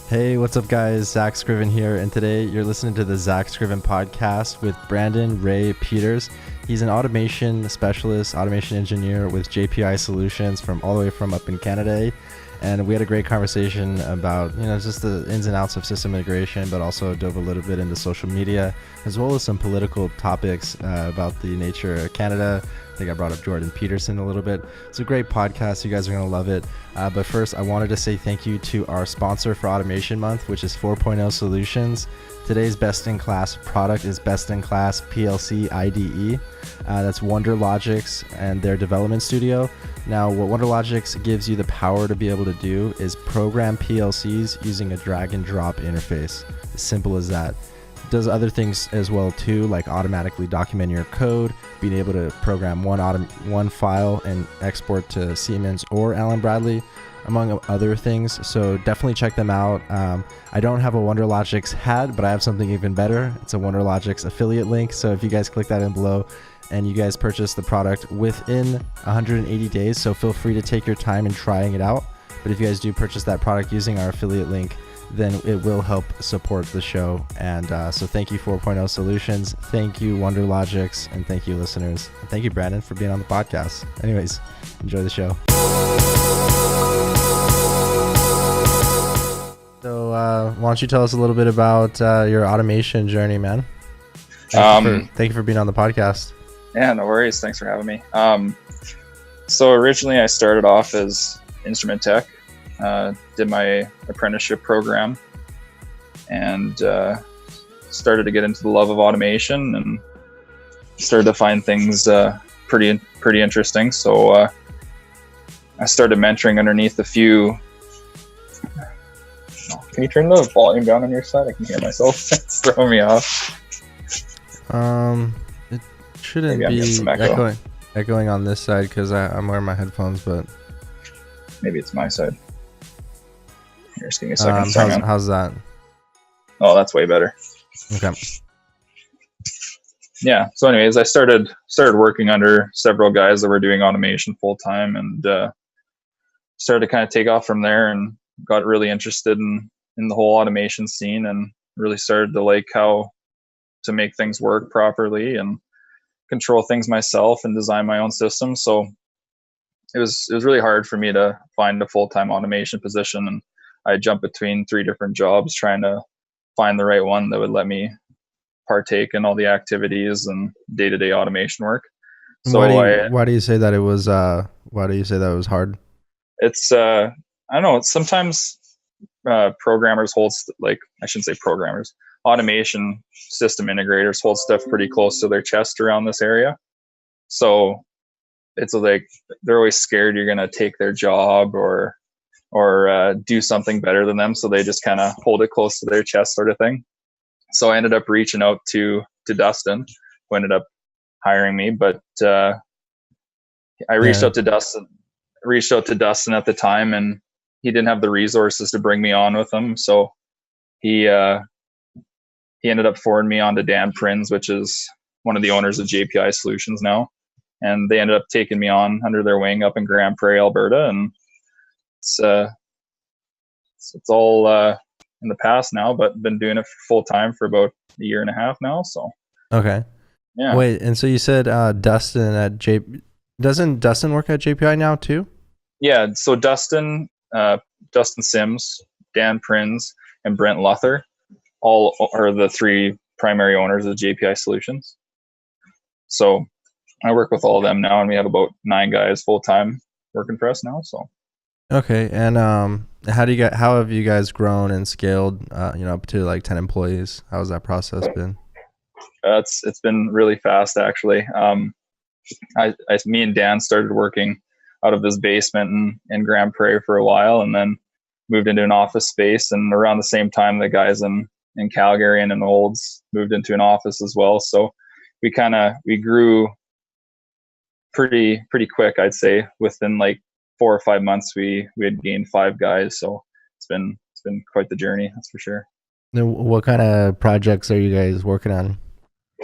Hey, what's up, guys? Zack Scriven here, and today you're listening to the Zack Scriven podcast with Brandon Ray Peters. He's an automation specialist, automation engineer with JPI Solutions from all the way from up in Canada. And we had a great conversation about, just the ins and outs of system integration, but also dove a little bit into social media, as well as some political topics about the nature of Canada. I think I brought up Jordan Peterson a little bit. It's a great podcast. You guys are going to love it. But first, I wanted to say thank you to our sponsor for Automation Month, which is 4.0 Solutions. Today's best-in-class product is best-in-class PLC IDE. That's Wonderlogix and their development studio. Now, what Wonderlogix gives you the power to be able to do is program PLCs using a drag-and-drop interface. As simple as that. It does other things as well too, like automatically document your code, being able to program one file and export to Siemens or Allen Bradley, among other things. So definitely check them out. I don't have a Wonderlogix hat, but I have something even better. It's a Wonderlogix affiliate link. So if you guys click that in below and you guys purchase the product within 180 days, so feel free to take your time in trying it out. But if you guys do purchase that product using our affiliate link, then it will help support the show. And so thank you 4.0 Solutions, thank you Wonderlogix, and thank you listeners. And thank you Brandon for being on the podcast. Anyways, enjoy the show. So why don't you tell us a little bit about your automation journey, man? Thank you for being on the podcast. Yeah, no worries. Thanks for having me. So originally I started off as instrument tech. Did my apprenticeship program and started to get into the love of automation and started to find things pretty interesting. So I started mentoring underneath a few. Can you turn the volume down on your side? I can hear myself. It's throwing me off. It shouldn't be echoing on this side because I'm wearing my headphones, but maybe it's my side. Here, just give me a second. How's that? Oh, that's way better. Okay. Yeah. So, anyways, I started working under several guys that were doing automation full time, and started to kind of take off from there, and got really interested in the whole automation scene, and really started to like how to make things work properly and control things myself and design my own systems. So it was really hard for me to find a full-time automation position, and I jumped between 3 different jobs trying to find the right one that would let me partake in all the activities and day-to-day automation work. So why do you say that it was why do you say that it was hard? It's I don't know, sometimes programmers hold I shouldn't say programmers, automation system integrators hold stuff pretty close to their chest around this area. So it's like they're always scared you're going to take their job or do something better than them, so they just kind of hold it close to their chest, sort of thing. So I ended up reaching out to Dustin, who ended up hiring me. But I reached out to Dustin at the time, and he didn't have the resources to bring me on with him. So he ended up forwarding me on to Dan Prinz, which is one of the owners of JPI Solutions now. And they ended up taking me on under their wing up in Grand Prairie, Alberta. And it's all in the past now, but been doing it full time for about a year and a half now. So okay, yeah. Wait, and so you said Dustin at doesn't Dustin work at JPI now too? Yeah. So Dustin Sims, Dan Prinz, and Brent Luther all are the 3 primary owners of JPI Solutions. So I work with all of them now, and we have about 9 guys full time working for us now. So. Okay, and how have you guys grown and scaled, up to like 10 employees? How's that process been? It's been really fast, actually. Me and Dan started working out of this basement in Grand Prairie for a while, and then moved into an office space. And around the same time, the guys in Calgary and in Olds moved into an office as well. So we grew pretty quick, I'd say. Within like 4 or 5 months, we had gained 5 guys. So it's been quite the journey, that's for sure. Now, what kind of projects are you guys working on?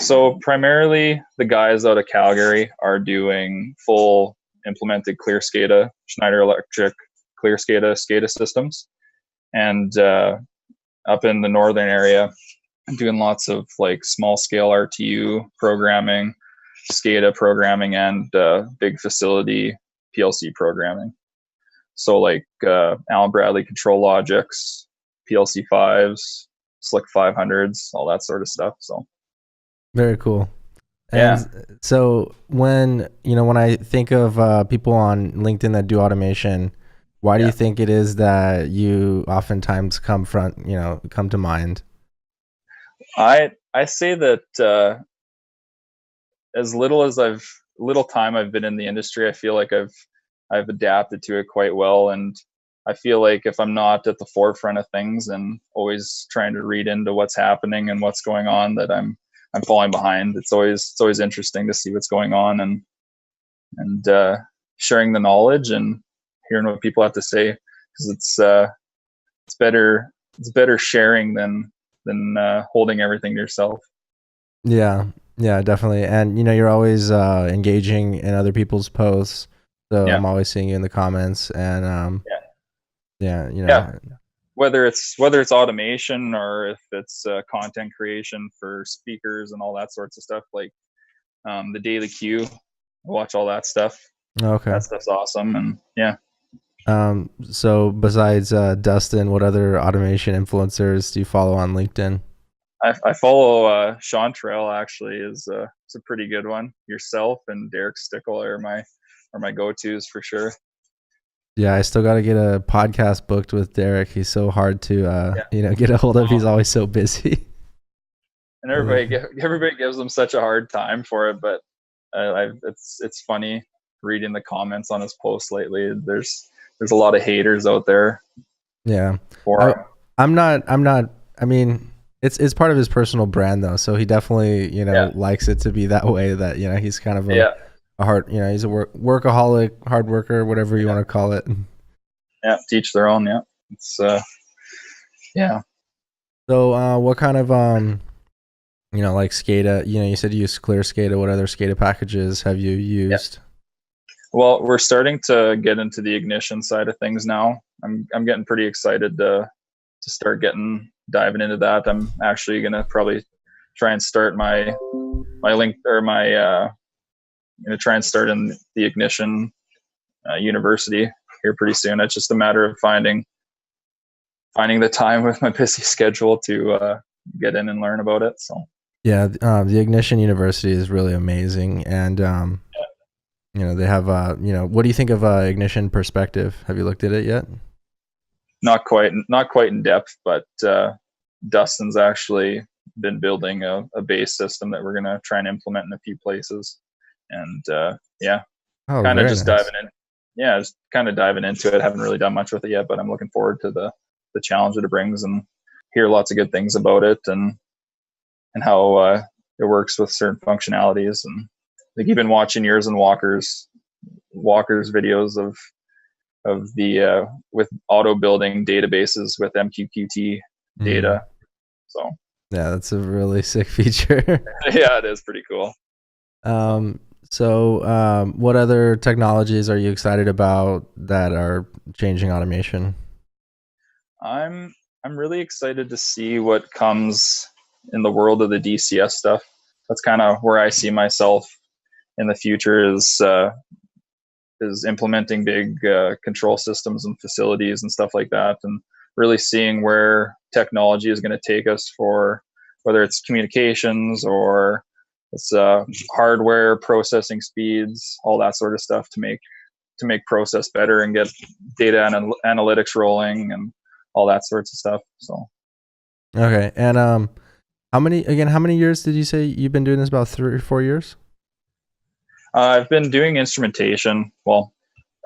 So primarily the guys out of Calgary are doing full implemented ClearSCADA, Schneider Electric ClearSCADA SCADA systems. And up in the northern area. I'm doing lots of like small scale RTU programming, SCADA programming, and big facility PLC programming. So like Allen Bradley Contrologix, PLC 5s, Slick 500s, all that sort of stuff. So Very cool. yeah. And so when I think of people on LinkedIn that do automation, why do you think it is that you oftentimes come to mind? I say that as little time I've been in the industry, I feel like I've adapted to it quite well, and I feel like if I'm not at the forefront of things and always trying to read into what's happening and what's going on, that I'm falling behind. It's always interesting to see what's going on and sharing the knowledge and hearing what people have to say, because it's better sharing than holding everything to yourself. Yeah, definitely. And you're always engaging in other people's posts, so I'm always seeing you in the comments. And whether it's automation or if it's content creation for speakers and all that sorts of stuff, like the daily queue, I watch all that stuff. Okay, that stuff's awesome. And yeah. So besides Dustin, what other automation influencers do you follow on LinkedIn? I follow Sean Terrell, actually, is a pretty good one. Yourself and Derek Stickle are my go-tos for sure. Yeah, I still got to get a podcast booked with Derek. He's so hard to get a hold of. He's always so busy. And everybody gives him such a hard time for it, but it's funny reading the comments on his posts lately. There's a lot of haters out there. Yeah. I'm not. I mean, it's part of his personal brand though, so he definitely likes it to be that way. That he's kind of a hard, he's a workaholic, hard worker, whatever you want to call it. Yeah, teach their own. Yeah, it's So what kind of like SCADA? You said you use Clear SCADA. What other SCADA packages have you used? Well, we're starting to get into the ignition side of things now. I'm getting pretty excited to start diving into that. I'm actually gonna probably try and start my link or my gonna try and start in the ignition university here pretty soon. It's just a matter of finding the time with my busy schedule to get in and learn about it. So yeah, the Ignition University is really amazing, and they have what do you think of Ignition Perspective? Have you looked at it yet? Not quite in depth, but Dustin's actually been building a base system that we're gonna try and implement in a few places, and kind of just diving in. Yeah, just kind of diving into it. Haven't really done much with it yet, but I'm looking forward to the challenge that it brings, and hear lots of good things about it, and how it works with certain functionalities. And like you've been watching yours and Walker's videos of the with auto building databases with MQQT data. So yeah, that's a really sick feature. Yeah, it is pretty cool. So what other technologies are you excited about that are changing automation? I'm really excited to see what comes in the world of the DCS stuff. That's kind of where I see myself in the future, is implementing big control systems and facilities and stuff like that, and really seeing where technology is going to take us, for whether it's communications or it's hardware, processing speeds, all that sort of stuff, to make process better and get data and analytics rolling and all that sorts of stuff. So okay. And how many years did you say you've been doing this? About 3 or 4 years? I've been doing instrumentation. Well,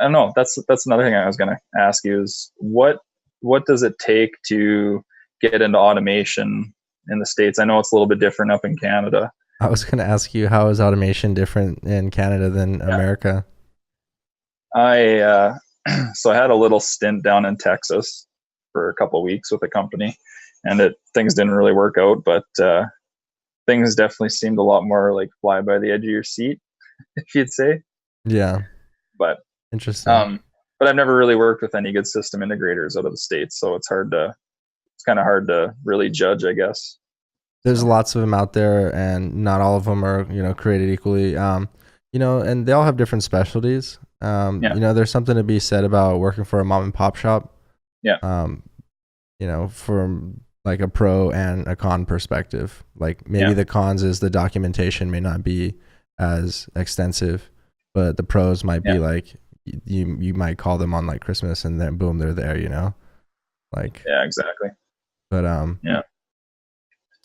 I don't know. That's another thing I was going to ask you, is what does it take to get into automation in the States? I know it's a little bit different up in Canada. I was going to ask you, how is automation different in Canada than America? So I had a little stint down in Texas for a couple of weeks with a company, and things didn't really work out, but things definitely seemed a lot more like fly by the edge of your seat, if you'd say. Yeah. But interesting. But I've never really worked with any good system integrators out of the States, so it's hard to it's kind of hard to really judge, I guess. There's lots of them out there, and not all of them are created equally. And they all have different specialties. There's something to be said about working for a mom and pop shop. Yeah. From like a pro and a con perspective. Like maybe the cons is the documentation may not be as extensive, but the pros might be like you might call them on like Christmas and then boom, they're there, Like exactly. But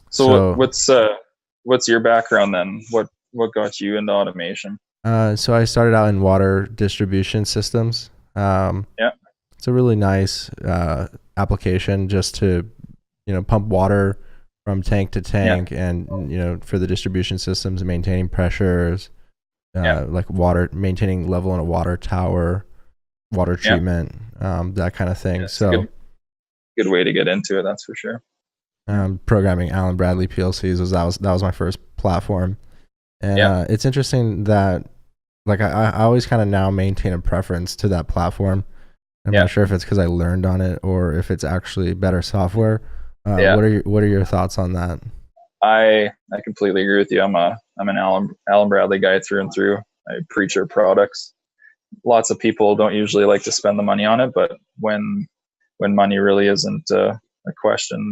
So what's your background then? What got you into automation? So I started out in water distribution systems. It's a really nice application just to pump water from tank to tank, and for the distribution systems, maintaining pressures, like maintaining level in a water tower, water treatment, that kind of thing. So good way to get into it, that's for sure. Programming Allen Bradley PLCs that was my first platform, and it's interesting that like I always kind of now maintain a preference to that platform. I'm not sure if it's because I learned on it or if it's actually better software. What are your thoughts on that? I completely agree with you. I'm an Allen Bradley guy through and through. I preach our products. Lots of people don't usually like to spend the money on it, but when money really isn't a question,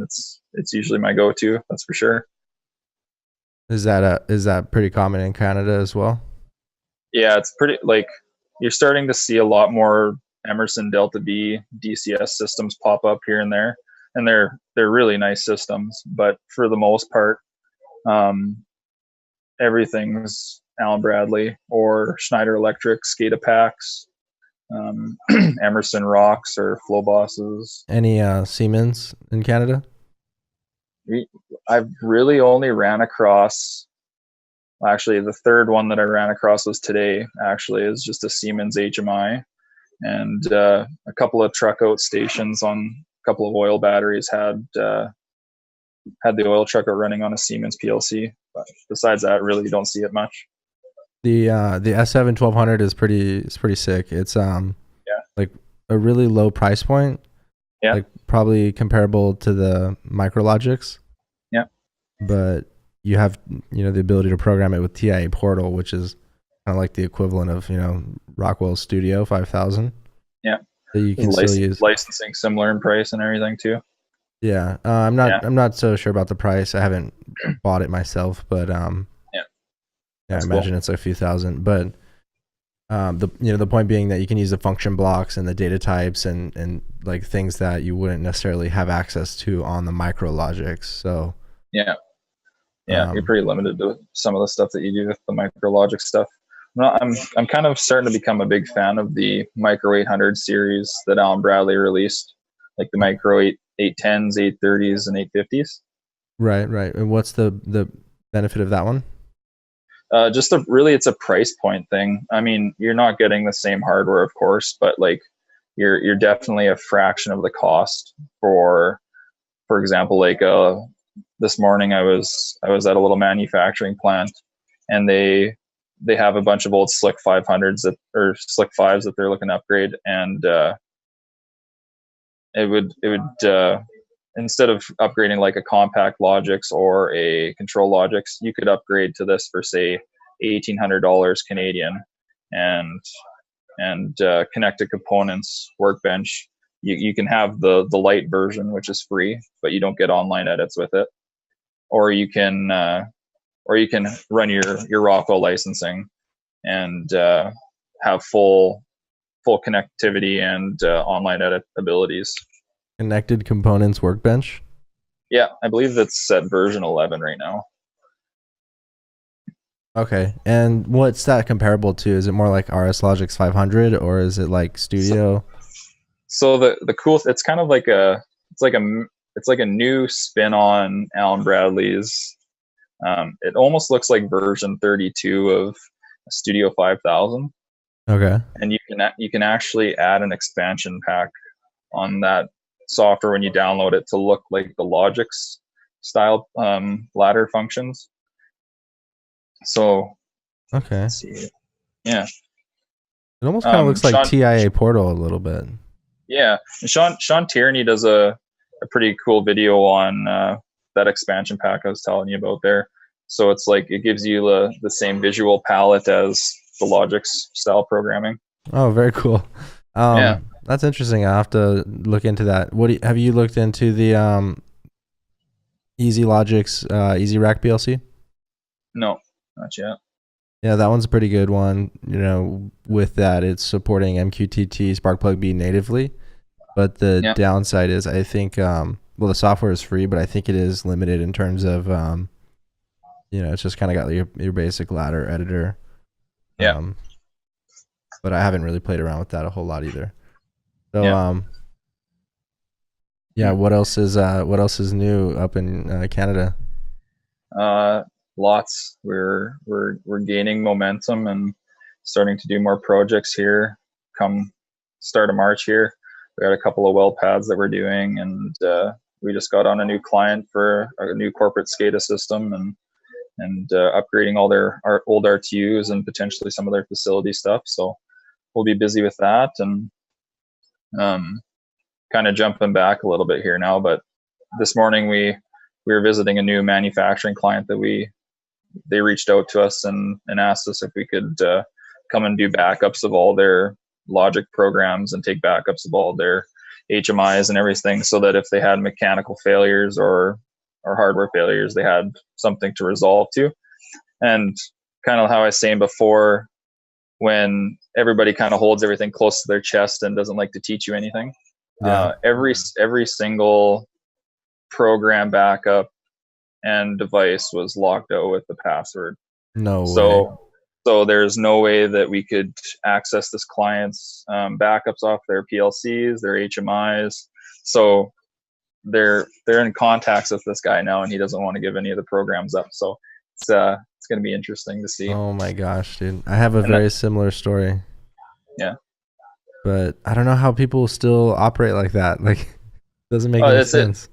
it's usually my go-to. That's for sure. Is that pretty common in Canada as well? Yeah, it's pretty, like, you're starting to see a lot more Emerson Delta V DCS systems pop up here and there, and they're really nice systems, but for the most part, everything's Allen Bradley or Schneider Electric SCADA packs, Emerson Rocks or Flow Bosses. Any Siemens in Canada? I've really only ran across, actually the third one that I ran across was today, actually, is just a Siemens HMI. And a couple of truck out stations on a couple of oil batteries had the oil truck out running on a Siemens PLC. But besides that, really, you don't see it much. The S7 1200 is pretty sick. It's like a really low price point. Yeah. Like probably comparable to the Micrologix. Yeah. But you have the ability to program it with TIA Portal, which is kind of like the equivalent of Rockwell Studio 5000. Yeah. So you can still use licensing similar in price and everything too. Yeah. I'm not so sure about the price. I haven't bought it myself, but I imagine it's a few thousand. But the point being that you can use the function blocks and the data types and like things that you wouldn't necessarily have access to on the Micrologix. So you're pretty limited to some of the stuff that you do with the Micrologix stuff. I'm kind of starting to become a big fan of the Micro 800 series that Allen Bradley released, like the Micro 810s, 830s, and 850s. Right. And what's the benefit of that one? It's a price point thing. I mean, you're not getting the same hardware, of course, but like you're definitely a fraction of the cost. For example, like this morning I was at a little manufacturing plant, and they have a bunch of old Slick 500s or Slick 5s that they're looking to upgrade, and it would instead of upgrading like a compact Logix or a control Logix, you could upgrade to this for say $1,800 Canadian, and connected components, workbench. You can have the light version, which is free, but you don't get online edits with it, or you can run your Rockwell licensing and have full connectivity and online edit abilities. Connected components workbench? Yeah, I believe that's at version 11 right now. Okay, and what's that comparable to? Is it more like RS Logix 500, or is it like Studio? So the cool, it's kind of like it's like a new spin on Allen Bradley's. It almost looks like version 32 of Studio 5000. Okay. And you can actually add an expansion pack on that software when you download it to look like the Logix style ladder functions. So okay. Let's see. Yeah. It almost kind of looks like TIA Portal a little bit. Yeah. And Sean Tierney does a a pretty cool video on that expansion pack I was telling you about there. So it's like it gives you the same visual palette as the Logix style programming. Oh, very cool. Yeah. That's interesting. I have to look into that. Have you looked into the Logix Easy Rack PLC? No, not yet. Yeah, that one's a pretty good one. You know, with that, it's supporting MQTT Sparkplug natively, but the downside is, I think, well, the software is free, but I think it is limited in terms of, you know, it's just kind of got your basic ladder editor. Yeah. But I haven't really played around with that a whole lot either. So, what else is new up in Canada? Lots. We're gaining momentum and starting to do more projects here. Come start of March here, we had a couple of well pads that we're doing, and we just got on a new client for a new corporate SCADA system and upgrading all our old RTUs and potentially some of their facility stuff. So we'll be busy with that, and kind of jumping back a little bit here now. But this morning we were visiting a new manufacturing client that they reached out to us and asked us if we could come and do backups of all their logic programs and take backups of all their HMIs and everything, so that if they had mechanical failures or hardware failures, they had something to resolve to. And kind of how I was saying before, when everybody kind of holds everything close to their chest and doesn't like to teach you anything, every single program backup and device was locked out with the password. No way. So there's no way that we could access this client's backups off their PLCs, their HMIs. So they're in contacts with this guy now, and he doesn't want to give any of the programs up. So it's going to be interesting to see. Oh my gosh, dude! I have a very similar story. Yeah, but I don't know how people still operate like that. Like, it doesn't make any sense.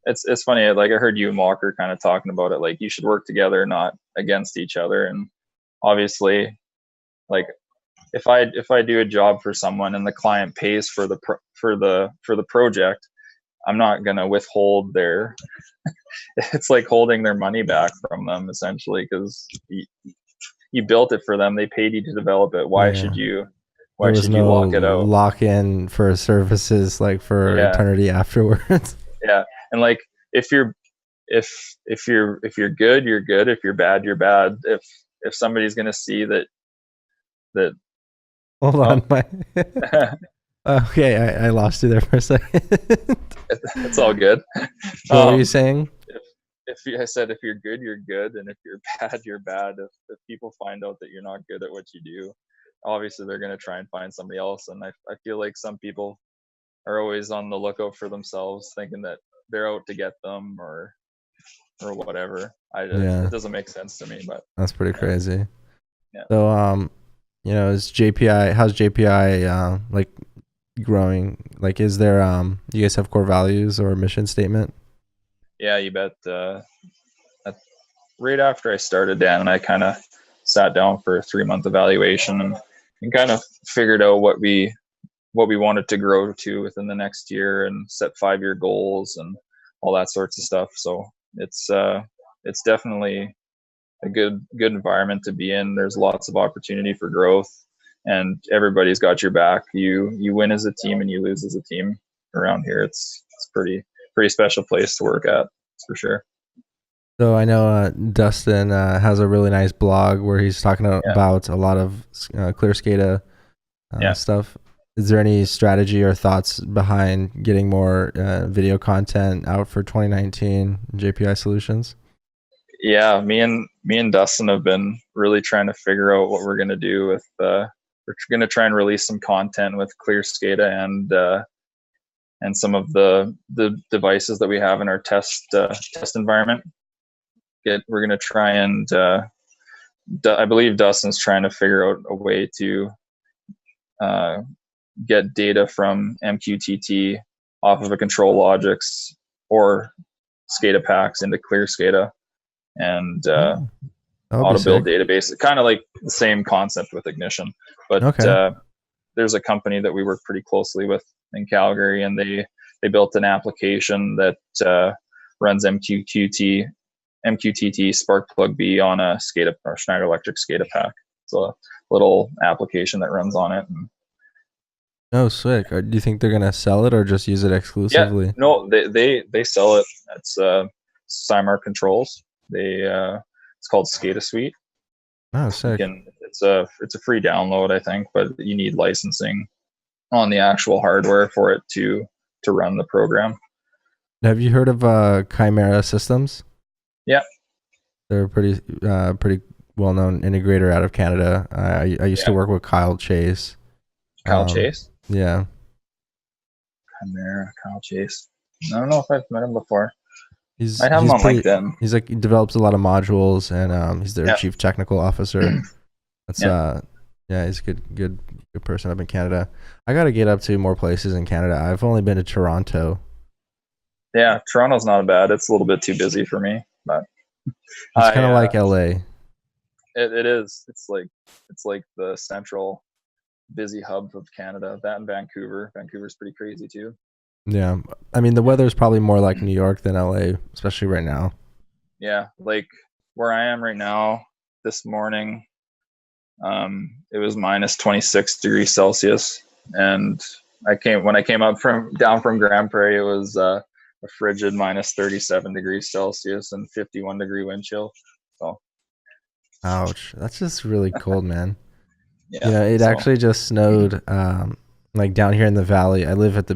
It's funny. Like, I heard you and Walker kind of talking about it. Like, you should work together, not against each other. And obviously, like, if I do a job for someone and the client pays for the project, I'm not gonna withhold their. It's like holding their money back from them, essentially, because you built it for them. They paid you to develop it. Why should you? Why should you lock it out? Lock in for services like for eternity afterwards. Yeah, and like if you're good, you're good. If you're bad, you're bad. If somebody's gonna see that. Hold on, okay, I lost you there for a second. It's all good. What were you saying? I said if you're good, you're good, and if you're bad, you're bad. If people find out that you're not good at what you do, obviously they're going to try and find somebody else. And I feel like some people are always on the lookout for themselves, thinking that they're out to get them or whatever. It doesn't make sense to me, but that's pretty crazy. Yeah. So you know, how's JPI like growing? Like, is there you guys have core values or mission statement? Yeah, you bet. Right after I started, Dan and I kind of sat down for a 3-month evaluation and kind of figured out what we wanted to grow to within the next year and set 5-year goals and all that sorts of stuff. So it's definitely a good environment to be in. There's lots of opportunity for growth, and everybody's got your back. You win as a team and you lose as a team around here. It's pretty special place to work at, that's for sure. So I know Dustin has a really nice blog where he's talking about a lot of clear SCADA stuff. Is there any strategy or thoughts behind getting more video content out for 2019 JPI Solutions? Yeah, me and Dustin have been really trying to figure out what we're going to do with. We're going to try and release some content with clear SCADA and some of the devices that we have in our test environment. We're going to try and I believe Dustin's trying to figure out a way to get data from MQTT off of a Contrologix or SCADA packs into clear SCADA and auto build database. Kind of like the same concept with Ignition, but there's a company that we work pretty closely with in Calgary, and they they built an application that runs MQTT Spark Plug B on a SCADA or Schneider Electric SCADA pack. So a little application that runs on it. And Oh, sick. Do you think they're gonna sell it or just use it exclusively? yeah, no, they sell it. It's Cymar Controls. It's called SCADA Suite. Oh, sick. It's a free download, I think, but you need licensing on the actual hardware for it to run the program. Have you heard of Chimera Systems? Yeah, they're a pretty well-known integrator out of Canada. I used to work with Kyle Chase. Chase? Yeah. Chimera, Kyle Chase. I don't know if I've met him before. I have him on LinkedIn. He develops a lot of modules, and he's their chief technical officer. That's he's a good person up in Canada. I got to get up to more places in Canada. I've only been to Toronto. Yeah, Toronto's not bad. It's a little bit too busy for me, but it's kind of like LA. It is. It's like the central busy hub of Canada. That and Vancouver. Vancouver's pretty crazy too. Yeah, I mean the weather's probably more like New York than LA, especially right now. Yeah, like where I am right now. This morning, it was minus 26 degrees Celsius, and when I came down from Grand Prairie, it was a frigid minus 37 degrees Celsius and 51 degree wind chill. So, ouch, that's just really cold, man. Yeah, it actually just snowed like down here in the valley. I live at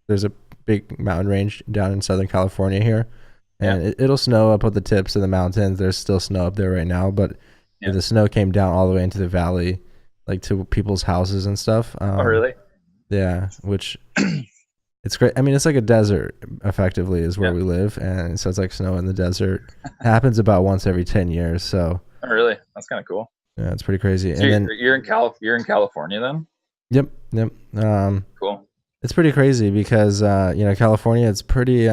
there's a big mountain range down in Southern California here, and it'll snow up at the tips of the mountains. There's still snow up there right now, but the snow came down all the way into the valley, like to people's houses and stuff. Oh, really? Yeah, which it's great. I mean, it's like a desert effectively is where we live, and so it's like snow in the desert. It happens about once every 10 years. So. Oh, really? That's kind of cool. Yeah, it's pretty crazy. So and you're in California then? Yep. Cool. It's pretty crazy because California, it's pretty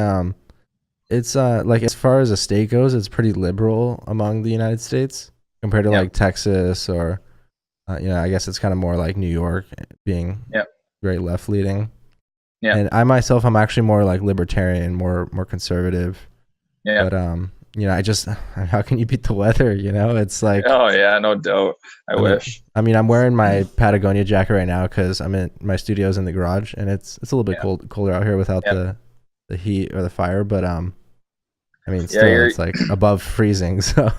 it's like as far as a state goes, it's pretty liberal among the United States compared to like Texas or I guess it's kind of more like New York being very left leaning. Yeah. And I myself, I'm actually more like libertarian, more conservative. Yeah. But how can you beat the weather? It's like, oh yeah, no doubt. I wish. I mean, I'm wearing my Patagonia jacket right now because I'm in my studio's in the garage, and it's a little bit colder out here without the heat or the fire. But I mean, still, it's like above freezing. So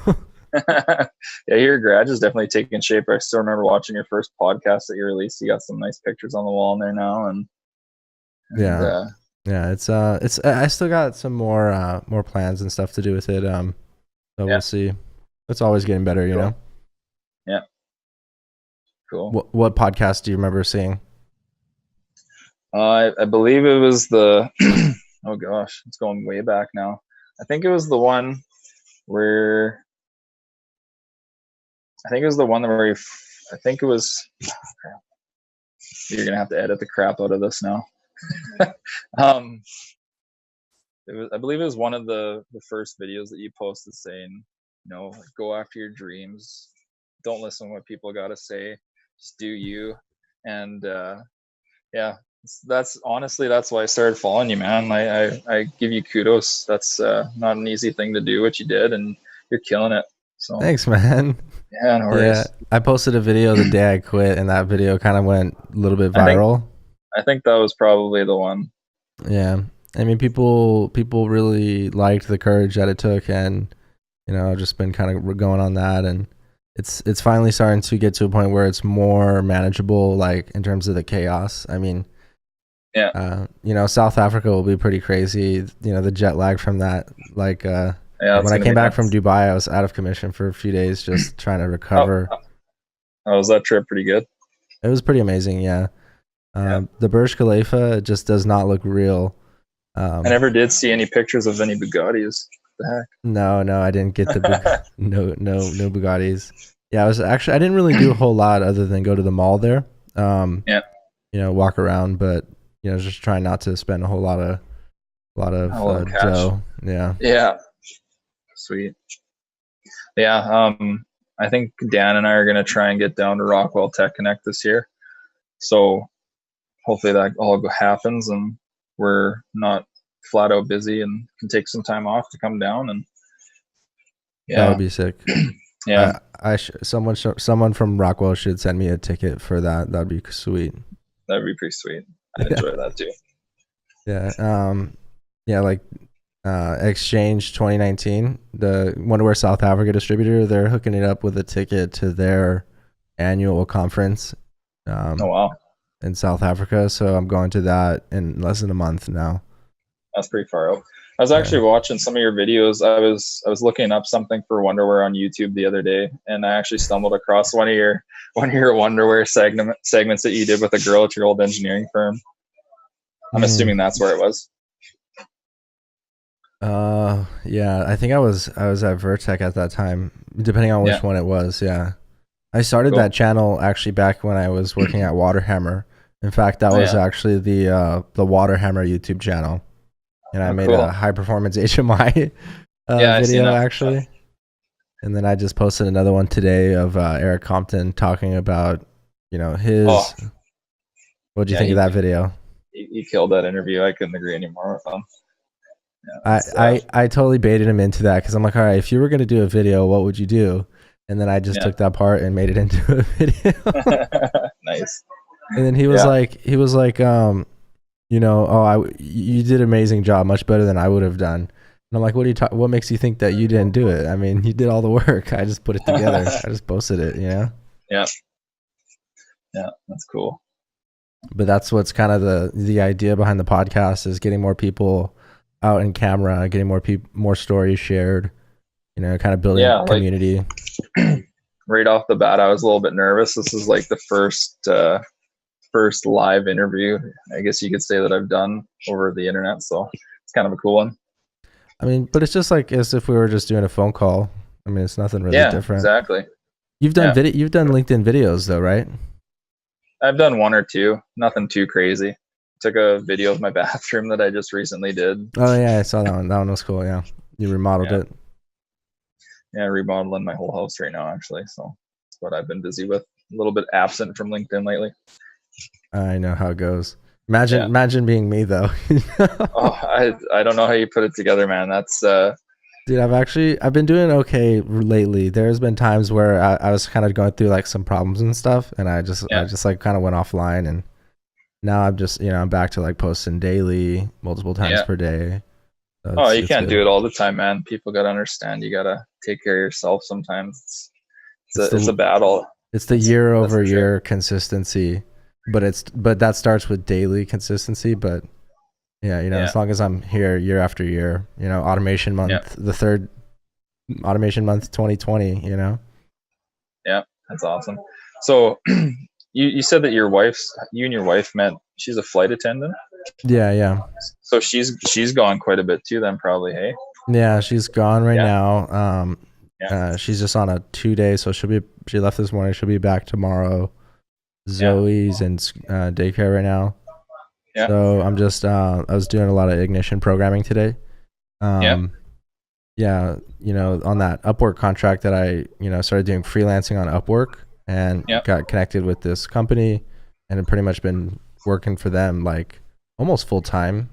yeah, your garage is definitely taking shape. I still remember watching your first podcast that you released. You got some nice pictures on the wall in there now, and it's I still got some more plans and stuff to do with it. So we'll see. It's always getting better, you know. Yeah. Cool. What podcast do you remember seeing? I believe it was the oh gosh, it's going way back now. I think it was the one where you're gonna have to edit the crap out of this now. I believe it was one of the first videos that you posted saying, go after your dreams, don't listen to what people got to say, just do you. And that's why I started following you, man. I give you kudos. That's not an easy thing to do what you did, and you're killing it. So thanks, man. Yeah, no worries. Yeah, I posted a video the day I quit, and that video kind of went a little bit viral. I think that was probably the one. Yeah, I mean, people really liked the courage that it took, and I've just been kind of going on that, and it's finally starting to get to a point where it's more manageable, like in terms of the chaos. I mean, South Africa will be pretty crazy. The jet lag from that, like when I came back from Dubai, I was out of commission for a few days just trying to recover. Was that trip pretty good? It was pretty amazing, yeah. The Burj Khalifa just does not look real. I never did see any pictures of any Bugattis. What the heck? No, I didn't get the no Bugattis. Yeah, I didn't really do a whole lot other than go to the mall there. Walk around, but just trying not to spend a whole lot of dough. Yeah. Yeah. Sweet. Yeah. I think Dan and I are gonna try and get down to Rockwell Tech Connect this year. So hopefully that all happens, and we're not flat out busy and can take some time off to come down. And That would be sick. Yeah. Someone from Rockwell should send me a ticket for that. That'd be sweet. That'd be pretty sweet. I'd enjoy that too. Exchange 2019, the Wonderwear South Africa distributor, they're hooking it up with a ticket to their annual conference. Oh wow. In South Africa, so I'm going to that in less than a month now. That's pretty far out. I was actually watching some of your videos. I was looking up something for Wonderwear on YouTube the other day, and I actually stumbled across one of your Wonderwear segments that you did with a girl at your old engineering firm. I'm assuming that's where it was. Yeah, I think I was at Vertec at that time, depending on which one it was. Yeah, I started that channel actually back when I was working at Waterhammer. In fact, that was actually the Waterhammer YouTube channel, and I made a high performance HMI video actually. And then I just posted another one today of Eric Compton talking about, his. What do you think of that video? He killed that interview. I couldn't agree anymore with him. I totally baited him into that because I'm like, all right, if you were going to do a video, what would you do? And then I just took that part and made it into a video. Nice. And then he was like, you did an amazing job, much better than I would have done. And I'm like, what makes you think that you didn't do it? I mean, you did all the work. I just put it together. I just posted it, Yeah, that's cool. But that's what's kind of the idea behind the podcast, is getting more people out in camera, getting more stories shared, kind of building a community. Right off the bat, I was a little bit nervous. This is like the first live interview, I guess you could say, that I've done over the internet. So it's kind of a cool one. I mean, but it's just like as if we were just doing a phone call. I mean, it's nothing really different. Exactly. You've done you've done LinkedIn videos though, right? I've done one or two, nothing too crazy. Took a video of my bathroom that I just recently did. Oh yeah, I saw that one. That one was cool. Yeah, you remodeled it. Yeah, remodeling my whole house right now, actually. So that's what I've been busy with. A little bit absent from LinkedIn lately. I know how it goes. Imagine being me though. I don't know how you put it together, man. That's dude, I've been doing okay lately. There's been times where I was kind of going through like some problems and stuff, and I just like kind of went offline, and now I'm just I'm back to like posting daily, multiple times per day. So you can't do it all the time, man. People gotta understand. You gotta take care of yourself sometimes. It's a battle. It's the year-over-year consistency, but that starts with daily consistency. But as long as I'm here year after year, automation month, the third automation month 2020, Yeah, that's awesome. So you said that you and your wife met. She's a flight attendant. Yeah. So she's gone quite a bit too then, probably, hey? Yeah, she's gone right now. She's just on a 2-day, so she left this morning. She'll be back tomorrow. Zoe's in daycare right now. Yeah. So I'm just I was doing a lot of ignition programming today. On that Upwork contract that I started doing freelancing on Upwork, and got connected with this company, and have pretty much been working for them like almost full time.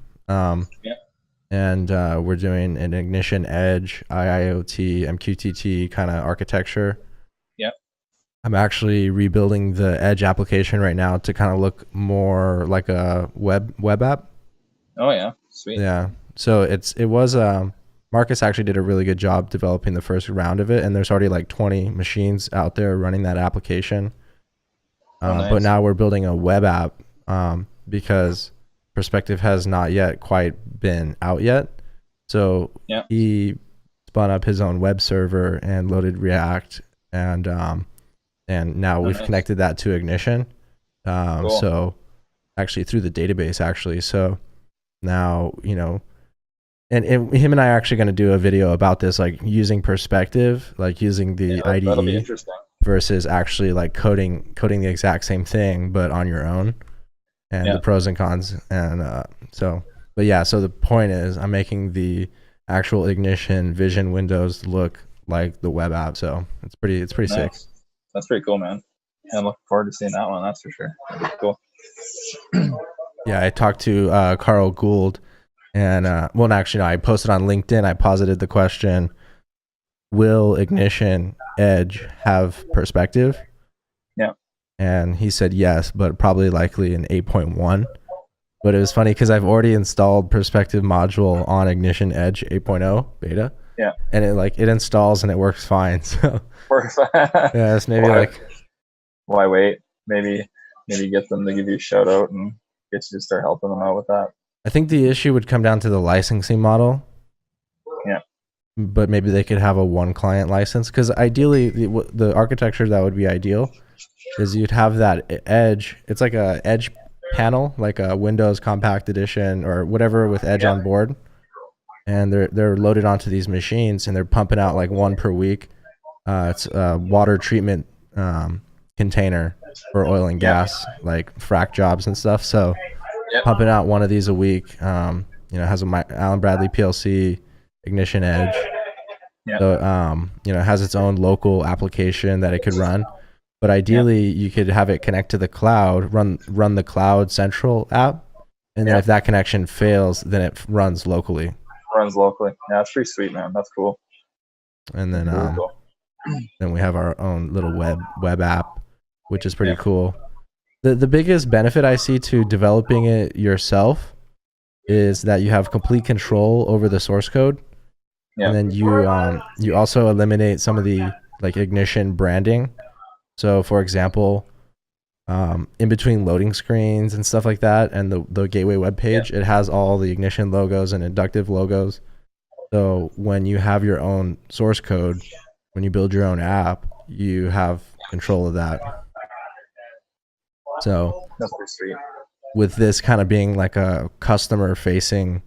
And we're doing an ignition edge, IIoT, MQTT kind of architecture. I'm actually rebuilding the edge application right now to kind of look more like a web app. Oh yeah, sweet. Yeah. So it was Marcus actually did a really good job developing the first round of it, and there's already like 20 machines out there running that application. Nice. But now we're building a web app because Perspective has not yet quite been out yet. So he spun up his own web server and loaded React, and now we've connected that to Ignition. Cool. So actually through the database actually. So now, and him and I are actually going to do a video about this, like using Perspective, like using the IDE that'll be interesting. Versus actually like coding the exact same thing, but on your own, and the pros and cons. And so the point is I'm making the actual Ignition Vision windows look like the web app. So it's pretty sick. That's pretty cool, man. Yeah, I'm looking forward to seeing that one. That's for sure. That'd be cool. Yeah, I talked to Carl Gould, and well, actually, no, I posted on LinkedIn. I posited the question: will Ignition Edge have perspective? Yeah. And he said yes, but probably likely in 8.1. But it was funny because I've already installed perspective module on Ignition Edge 8.0 beta. Yeah. And it installs and it works fine. So yeah, it's maybe why wait? Maybe get them to give you a shout out and get you to start helping them out with that. I think the issue would come down to the licensing model. Yeah. But maybe they could have a one client license, because ideally the architecture that would be ideal is you'd have that edge. It's like a edge panel, like a Windows Compact Edition or whatever with edge on board, and they're loaded onto these machines and they're pumping out like one per week. It's a water treatment container for oil and gas, like frac jobs and stuff. So pumping out one of these a week. Has a Allen Bradley PLC Ignition Edge. So it has its own local application that it could run. But ideally, you could have it connect to the cloud, run the Cloud Central app, and then if that connection fails, then it runs locally. Yeah, that's pretty sweet, man. That's cool. And then then we have our own little web app, which is pretty cool. The biggest benefit I see to developing it yourself is that you have complete control over the source code, and then you also eliminate some of the like Ignition branding. So, for example, in between loading screens and stuff like that, and the gateway web page, it has all the Ignition logos and inductive logos. So when you have your own source code, when you build your own app, you have control of that. So that's pretty sweet. With this kind of being like a customer-facing,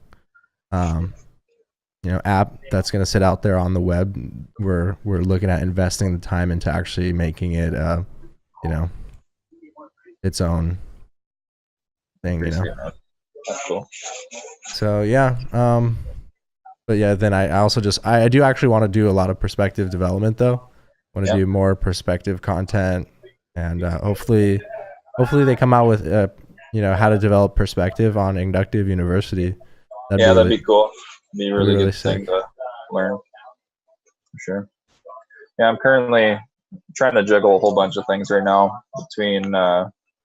app that's going to sit out there on the web, we're looking at investing the time into actually making it, its own thing. That's cool. So yeah, but yeah, then I also I do actually want to do a lot of perspective development though. I want to do more perspective content, and hopefully they come out with how to develop perspective on Inductive University. That'd be cool. Be a really good thing to learn, for sure. Yeah, I'm currently trying to juggle a whole bunch of things right now between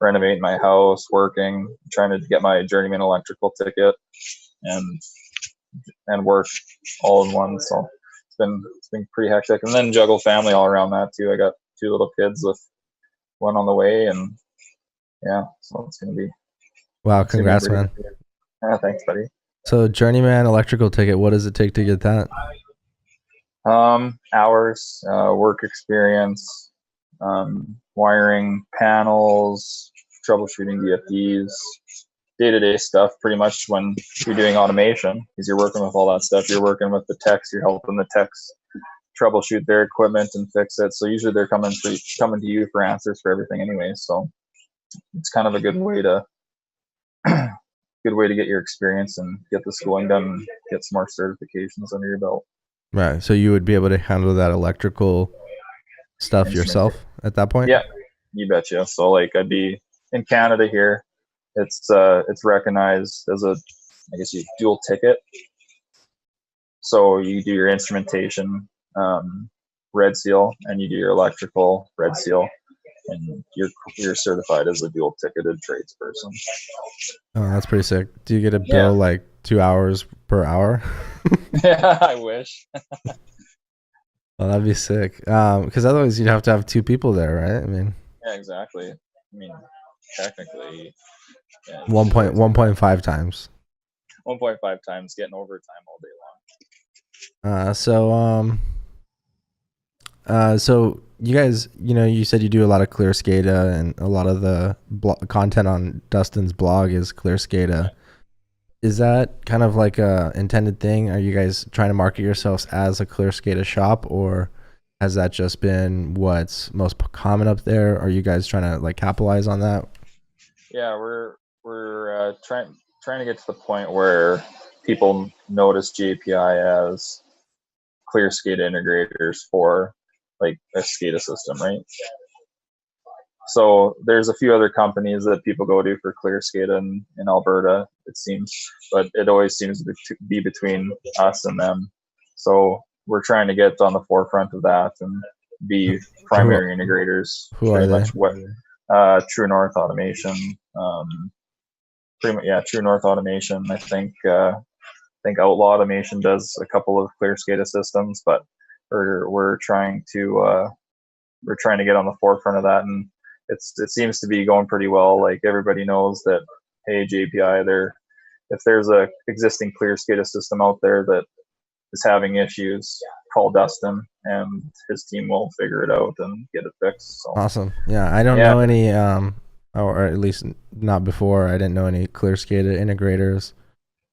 renovating my house, working, trying to get my journeyman electrical ticket, and work all in one. So it's been pretty hectic, and then juggle family all around that too. I got 2 little kids with one on the way, and so it's gonna be. Wow! Congrats, man. Yeah, thanks, buddy. So journeyman electrical ticket, what does it take to get that? Hours, work experience, wiring panels, troubleshooting VFDs, day-to-day stuff. Pretty much when you're doing automation, because you're working with all that stuff. You're working with the techs. You're helping the techs troubleshoot their equipment and fix it. So usually they're coming to you for answers for everything anyway. So it's kind of a good way to get your experience and get the schooling done and get some more certifications under your belt. Right. So you would be able to handle that electrical stuff yourself at that point? Yeah, you betcha. So like I'd be in Canada here. It's recognized as a, I guess, dual ticket. So you do your instrumentation, red seal, and you do your electrical, red seal, and you're certified as a dual ticketed tradesperson. Oh, that's pretty sick. Do you get a bill like 2 hours per hour? Yeah, I wish. Well, that'd be sick. Because otherwise you'd have to have 2 people there, right? I mean. Yeah, exactly. I mean, technically. 1.5 times. 1.5 times getting overtime all day long. So you guys, you said you do a lot of clear SCADA, and a lot of the content on Dustin's blog is clear SCADA. Is that kind of like a intended thing? Are you guys trying to market yourselves as a clear SCADA shop, or has that just been what's most common up there? Are you guys trying to like capitalize on that? Yeah, we're trying to get to the point where people notice JPI as clear SCADA integrators for like a SCADA system, right? So there's a few other companies that people go to for clear SCADA in Alberta, it seems, but it always seems to be between us and them. So we're trying to get on the forefront of that and be primary integrators. Who pretty are they? much what True North Automation. True North Automation. I think Outlaw Automation does a couple of clear SCADA systems, but we're trying to get on the forefront of that, and it seems to be going pretty well. Like everybody knows that, hey, JPI, if there's a existing clear SCADA system out there that is having issues, call Dustin and his team will figure it out and get it fixed. So awesome. Yeah, I don't know any or at least not before. I didn't know any clear SCADA integrators.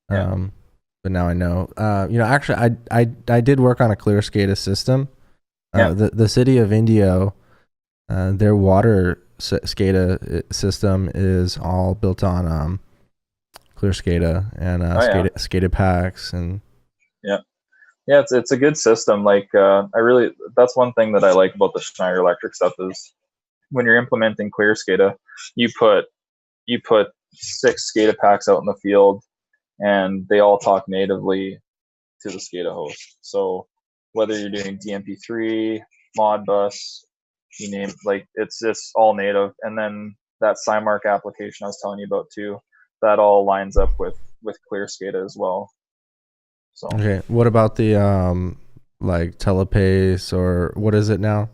But now I know. Actually I did work on a clear SCADA system. The city of Indio, their water SCADA system is all built on clear SCADA and SCADA packs and it's a good system. Like that's one thing that I like about the Schneider Electric stuff is when you're implementing clear SCADA, you put 6 SCADA packs out in the field and they all talk natively to the SCADA host. So whether you're doing DMP3, Modbus, you name it, like it's just all native. And then that SciMark application I was telling you about too, that all lines up with clear SCADA as well. So okay, what about the like Telepace or what is it now?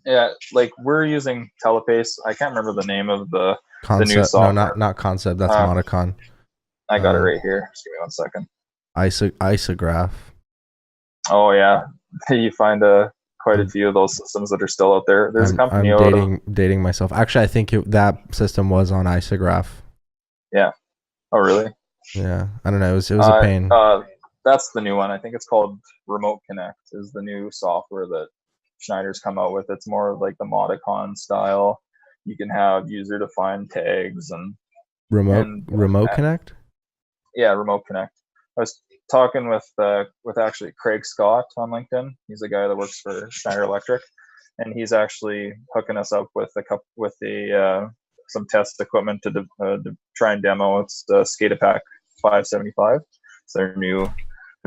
Yeah, like we're using Telepace. I can't remember the name of the new software. No, not Concept. That's Modicon. I got it right here. Just give me 1 second. Isograph. Oh yeah, you find quite a few of those systems that are still out there. There's a company. I'm dating myself. Actually, I think that system was on Isograph. Yeah. Oh really? Yeah. I don't know. It was a pain. That's the new one. I think it's called Remote Connect. Is the new software that Schneider's come out with. It's more of like the Modicon style. You can have user-defined tags and remote connect. Yeah, Remote Connect. I was talking with actually Craig Scott on LinkedIn. He's a guy that works for Schneider Electric, and he's actually hooking us up with some test equipment to try and demo. It's the SCADA Pack 575. It's their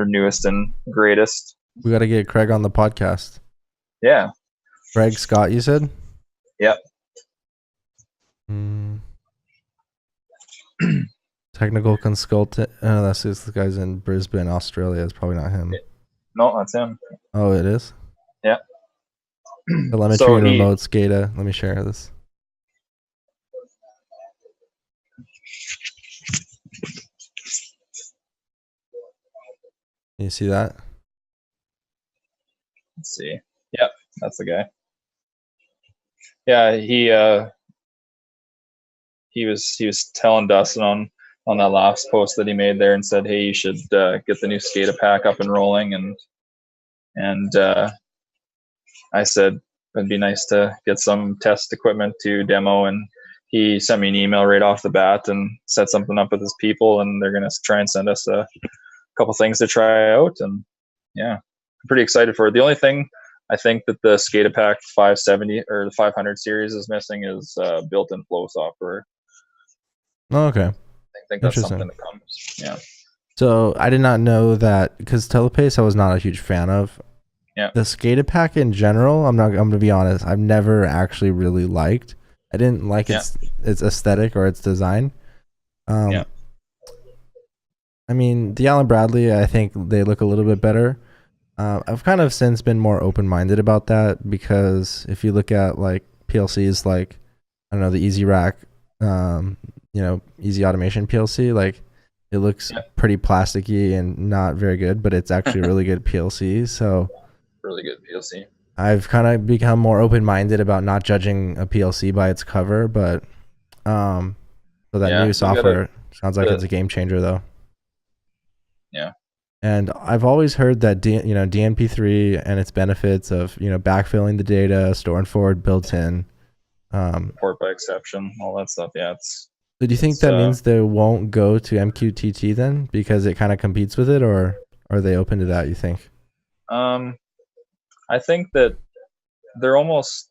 newest and greatest. We got to get Craig on the podcast. Yeah. Craig Scott, you said? Yep. Technical consultant. Oh, that's just the guy's in Brisbane, Australia. It's probably not him. No, that's him. Oh, it is? Yeah. Telemetry and remote SCADA. Let me share this. Can you see that? Let's see. Yep, that's the guy. Yeah, he was telling Dustin on that last post that he made there and said, hey, you should get the new SCADA pack up and rolling, and I said it'd be nice to get some test equipment to demo, and he sent me an email right off the bat and set something up with his people, and they're gonna try and send us a couple things to try out, and yeah, I'm pretty excited for it. The only thing I think that the SCADA Pack 570 or the 500 series is missing is built-in flow software. Oh, okay. I think that's something that comes. Yeah. So I did not know that because Telepace I was not a huge fan of. Yeah. The SCADA Pack in general, I'm gonna be honest, I've never actually really liked. I didn't like its aesthetic or its design. I mean, the Allen Bradley, I think they look a little bit better. I've kind of since been more open-minded about that because if you look at like PLCs like, I don't know, the Easy Rack, Easy Automation PLC, like it looks pretty plasticky and not very good, but it's actually a really good PLC. So really good PLC. I've kind of become more open-minded about not judging a PLC by its cover, but so that new software sounds like it's a game changer though. Yeah. And I've always heard that DMP3 and its benefits of backfilling the data, store and forward built in, port by exception, all that stuff. Yeah, do you think that means they won't go to MQTT then because it kind of competes with it, or are they open to that? You think? I think that they almost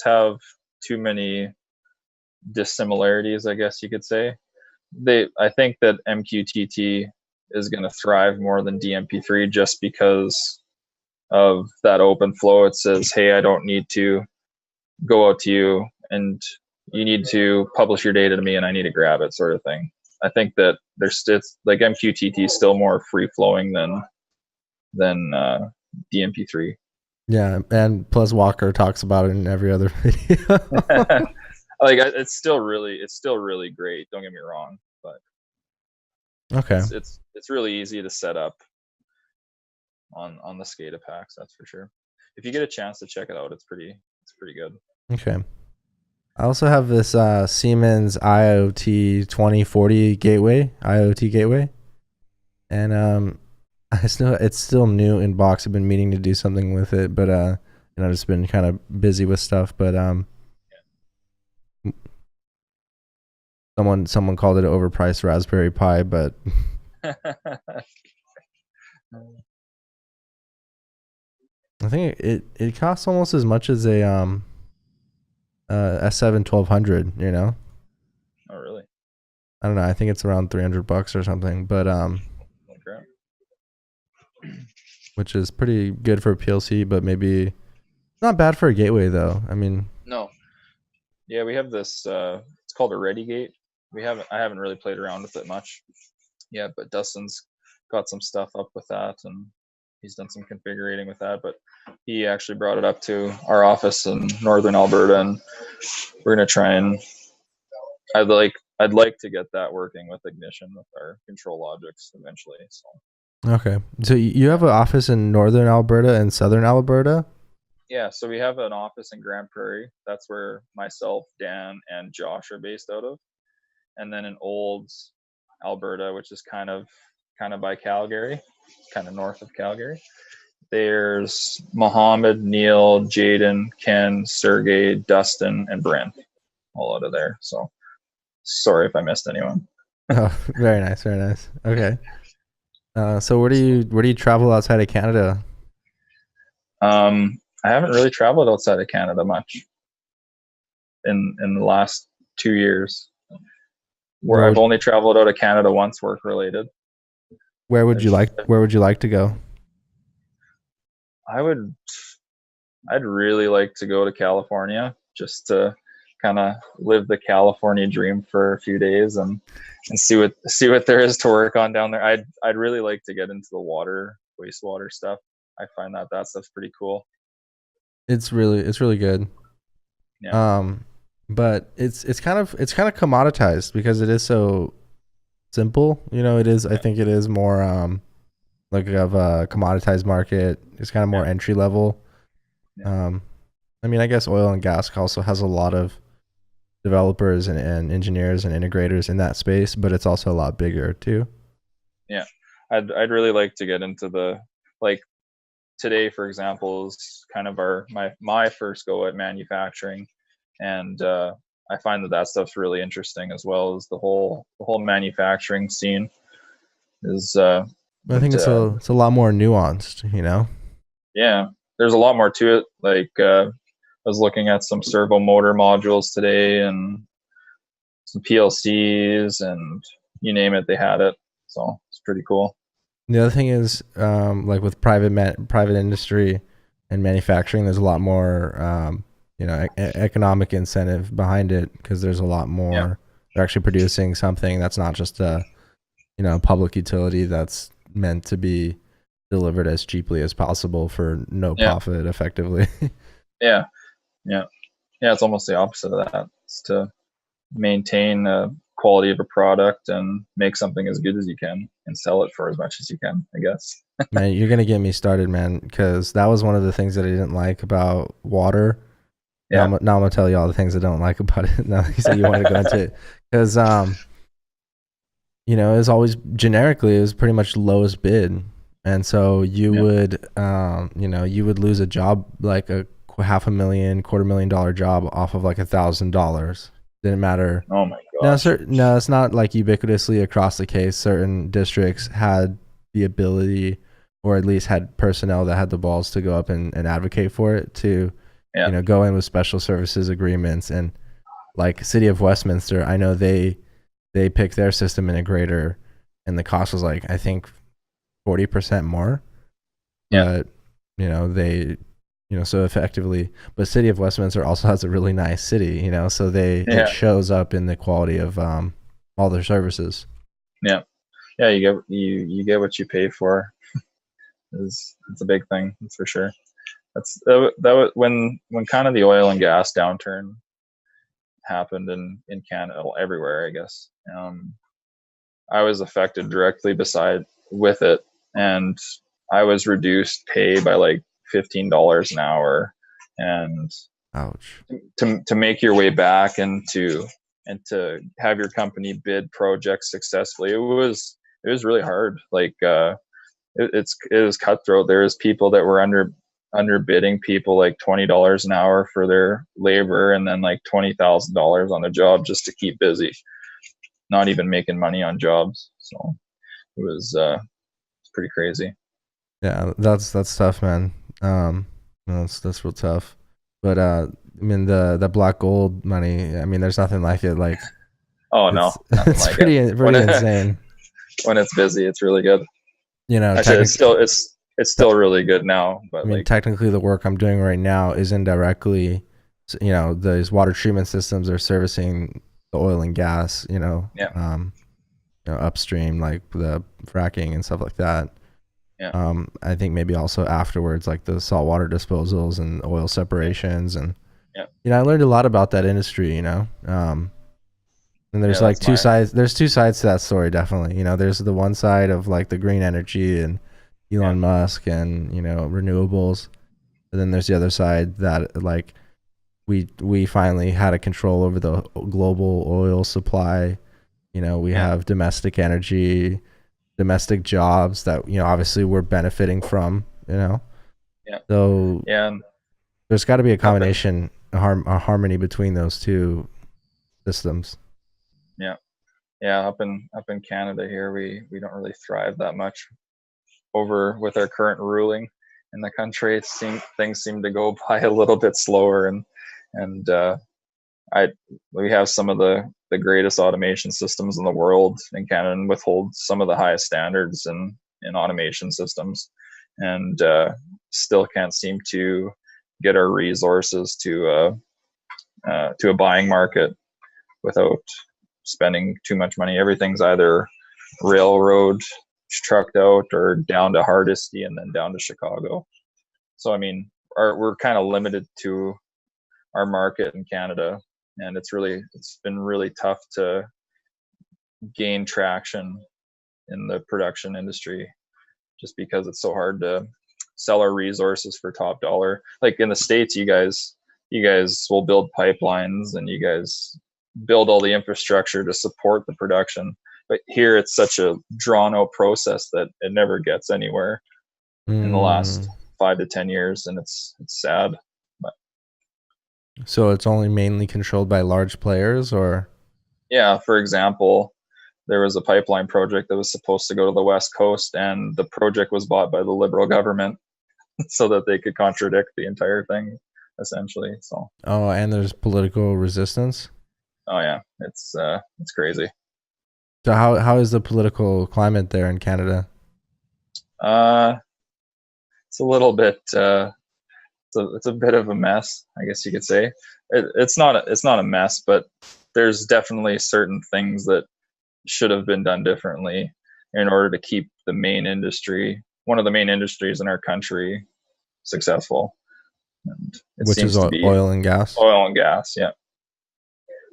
have too many dissimilarities, I guess you could say. I think that MQTT is going to thrive more than DMP3 just because of that open flow. It says, hey, I don't need to go out to you and you need to publish your data to me and I need to grab it, sort of thing. I think that it's like MQTT is still more free flowing than DMP3. Yeah, and plus Walker talks about it in every other video. Like it's still really great. Don't get me wrong, but okay, it's really easy to set up on the SCADA packs. That's for sure. If you get a chance to check it out, it's pretty good. Okay. I also have this Siemens IoT 2040 IoT gateway, and it's still new in box. I've been meaning to do something with it, but I've just been kind of busy with stuff. But someone called it an overpriced Raspberry Pi, but I think it costs almost as much as a S7 1200. You know. Oh really? I don't know. I think it's around $300 or something, but Okay. which is pretty good for a PLC, but maybe not bad for a gateway though. I mean, no. Yeah, we have this. It's called a ReadyGate. I haven't really played around with it much. Yeah, but Dustin's got some stuff up with that, and he's done some configuring with that. But he actually brought it up to our office in northern Alberta, and we're gonna try and. I'd like to get that working with Ignition with our Contrologix eventually. So. Okay, so you have an office in northern Alberta and southern Alberta? Yeah, so we have an office in Grand Prairie. That's where myself, Dan, and Josh are based out of. And then in Olds, Alberta, which is kind of by Calgary, kind of north of Calgary. There's Mohammed, Neil, Jaden, Ken, Sergey, Dustin, and Brent, all out of there. So sorry if I missed anyone. Oh, very nice, very nice. Okay. So where do you travel outside of Canada? I haven't really traveled outside of Canada much in the last 2 years. I've only traveled out of Canada once, work related. Where would you like to go? I'd really like to go to California just to kind of live the California dream for a few days and see what there is to work on down there. I'd really like to get into the wastewater stuff. I find that stuff's pretty cool. It's really good. Yeah. But it's kind of commoditized because it is so simple. You know, it is. Yeah. I think it is more like of a commoditized market. It's kind of more entry level. Yeah. I mean, I guess oil and gas also has a lot of developers and engineers and integrators in that space, but it's also a lot bigger too. Yeah, I'd really like to get into the, like, today, for example, is kind of my first go at manufacturing, and I find that stuff's really interesting, as well as the whole manufacturing scene is. I think it's a lot more nuanced, you know. Yeah, there's a lot more to it. Like I was looking at some servo motor modules today, and some PLCs, and you name it, they had it. So it's pretty cool. The other thing is, like with private industry and manufacturing, there's a lot more, economic incentive behind it, because there's a lot more. Yeah. They're actually producing something that's not just a, public utility that's meant to be delivered as cheaply as possible for no profit, effectively. Yeah. It's almost the opposite of that. It's to maintain the quality of a product and make something as good as you can and sell it for as much as you can, I guess. Man, you're going to get me started, man, because that was one of the things that I didn't like about water. Yeah. Now I'm going to tell you all the things I don't like about it. Now you say you want to go into it. Because, it was always generically, it was pretty much lowest bid. And so you would, you would lose a job, like a $500,000, $250,000 job off of like $1,000. Didn't matter. Oh my god. No, it's not like ubiquitously across the case. Certain districts had the ability, or at least had personnel that had the balls to go up and advocate for it, to Yeah. go in with special services agreements. And like City of Westminster, I know they picked their system integrator, and the cost was like, I think 40% more. Yeah. But they so effectively, but City of Westminster also has a really nice city, so it shows up in the quality of all their services. Yeah. Yeah, you get what you pay for. It's a big thing, that's for sure. That was when kind of the oil and gas downturn happened in Canada, everywhere, I guess. I was affected directly with it, and I was reduced pay by like $15 an hour, and ouch, to make your way back and to have your company bid projects successfully, it was really hard. Like it was cutthroat. There was people that were underbidding people like $20 an hour for their labor, and then like $20,000 on a job just to keep busy, not even making money on jobs. So it was it's pretty crazy. Yeah, that's tough, man. That's real tough. But I mean, the black gold money, I mean, there's nothing like it. Like, oh no, it's like pretty insane. When it's busy, it's really good. Actually, it's still really good now. But I mean, technically, the work I'm doing right now is indirectly, those water treatment systems are servicing the oil and gas, upstream, like the fracking and stuff like that. Yeah. I think maybe also afterwards, like the saltwater disposals and oil separations, and I learned a lot about that industry. And there's like two sides. There's two sides to that story, definitely. There's the one side of like the green energy and Elon Musk and renewables, and then there's the other side that like we finally had a control over the global oil supply. We have domestic energy, domestic jobs that obviously we're benefiting from. So there's got to be a combination, a harmony between those two systems. Up in Canada here, we don't really thrive that much over with our current ruling in the country. Things seem to go by a little bit slower, and we have some of the greatest automation systems in the world in Canada, and withhold some of the highest standards in automation systems, and still can't seem to get our resources to a buying market without spending too much money. Everything's either railroad trucked out or down to Hardisty and then down to Chicago. So I mean, we're kind of limited to our market in Canada, and it's been really tough to gain traction in the production industry, just because it's so hard to sell our resources for top dollar. Like in the States, you guys will build pipelines and you guys build all the infrastructure to support the production. But here it's such a drawn out process that it never gets anywhere in the last 5 to 10 years. And it's sad. But so it's only mainly controlled by large players, or? Yeah, for example, there was a pipeline project that was supposed to go to the West Coast, and the project was bought by the Liberal government so that they could contradict the entire thing, essentially. So. Oh, and there's political resistance? Oh yeah, it's crazy. So how is the political climate there in Canada? It's a little bit it's a bit of a mess, I guess you could say. It's not a mess, but there's definitely certain things that should have been done differently in order to keep one of the main industries in our country, successful. And which is oil and gas. Oil and gas, yeah.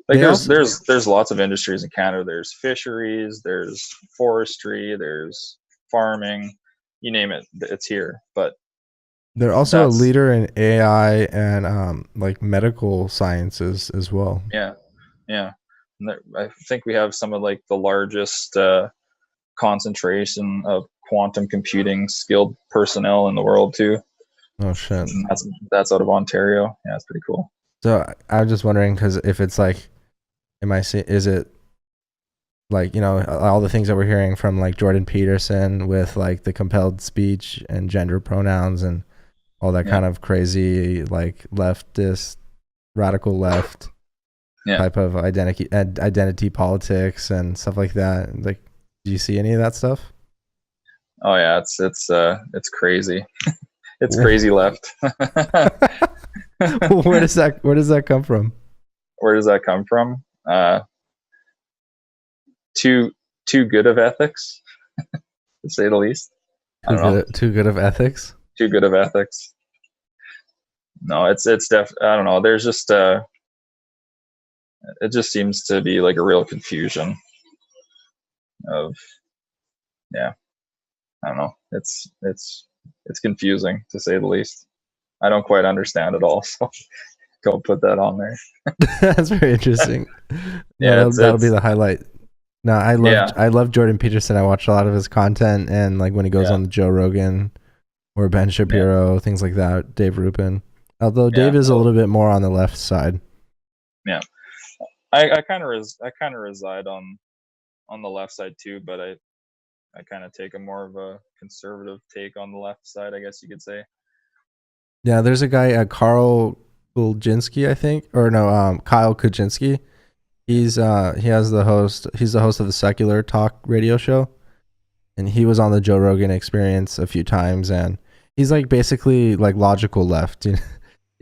Like there's lots of industries in Canada. There's fisheries, there's forestry, there's farming, you name it, it's here. But they're also a leader in AI and like medical sciences as well. Yeah. And I think we have some of like the largest concentration of quantum computing skilled personnel in the world too. Oh shit! And that's out of Ontario. Yeah, it's pretty cool. So I was just wondering, because if it's like, is it like, all the things that we're hearing from like Jordan Peterson with like the compelled speech and gender pronouns and all that Yeah. kind of crazy like leftist, radical left Yeah. type of identity politics and stuff like that. Like, do you see any of that stuff? Oh yeah, it's crazy. It's crazy left. Where does that come from? Where does that come from? Too good of ethics, to say the least. I don't know. Too good of ethics. Too good of ethics. No, it's I don't know. There's just it just seems to be like a real confusion of, yeah, I don't know. It's confusing, to say the least. I don't quite understand it all, so don't put that on there. That's very interesting. Yeah, No, that'll be the highlight. No, I love Jordan Peterson. I watch a lot of his content, and like when he goes on Joe Rogan or Ben Shapiro, things like that. Dave Rubin. Although Dave is a little bit more on the left side. Yeah, I kind of reside on the left side too, but I kind of take a more of a conservative take on the left side, I guess you could say. Yeah, there's a guy, Carl Kulczynski, I think, or no, Kyle Kuczynski. He's he's the host of the Secular Talk radio show, and he was on the Joe Rogan Experience a few times, and he's like basically like logical left. You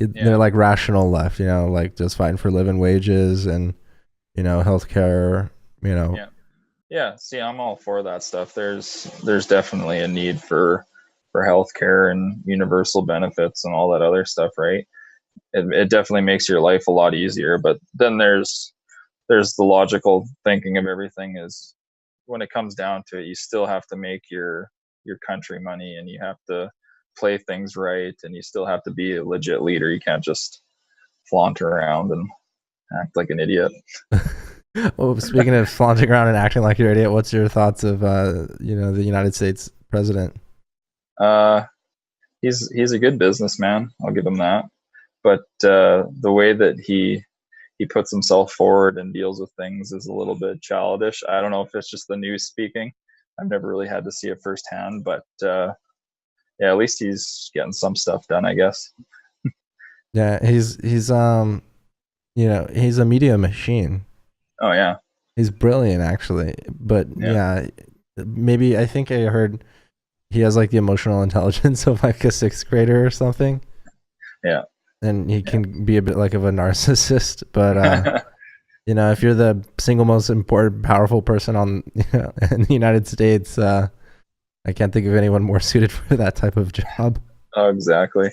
know? They're like rational left, you know, like just fighting for living wages and, you know, healthcare, you know. Yeah. See, I'm all for that stuff. There's definitely a need for healthcare and universal benefits and all that other stuff, right? It definitely makes your life a lot easier. But then there's the logical thinking of everything is, when it comes down to it, you still have to make your country money, and you have to play things right, and you still have to be a legit leader. You can't just flaunt around and act like an idiot. Well, speaking of flaunting around and acting like you're an idiot, what's your thoughts of you know, the United States president? He's a good businessman. I'll give him that. But the way that he puts himself forward and deals with things is a little bit childish. I don't know if it's just the news speaking. I've never really had to see it firsthand, but yeah, at least he's getting some stuff done, I guess. Yeah, he's you know, he's a media machine. Oh yeah, he's brilliant actually. But yeah, maybe I think I heard he has like the emotional intelligence of like a sixth grader or something. Yeah. And he can be a bit like of a narcissist, but you know, if you're the single most important, powerful person on, you know, in the United States, I can't think of anyone more suited for that type of job. Oh, exactly.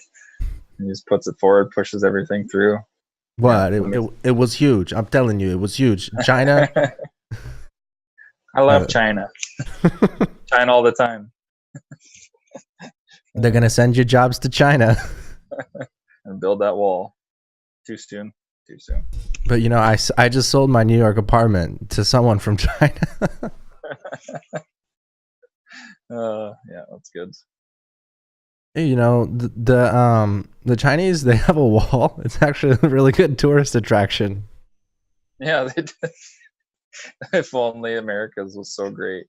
He just puts it forward, pushes everything through. What? It was huge. I'm telling you, it was huge. China. I love China. China all the time. They're gonna send you jobs to China. And build that wall. Too soon. But you know, I just sold my New York apartment to someone from China. Yeah, that's good. You know, the Chinese, they have a wall. It's actually a really good tourist attraction. Yeah, they did. If only America's was so great.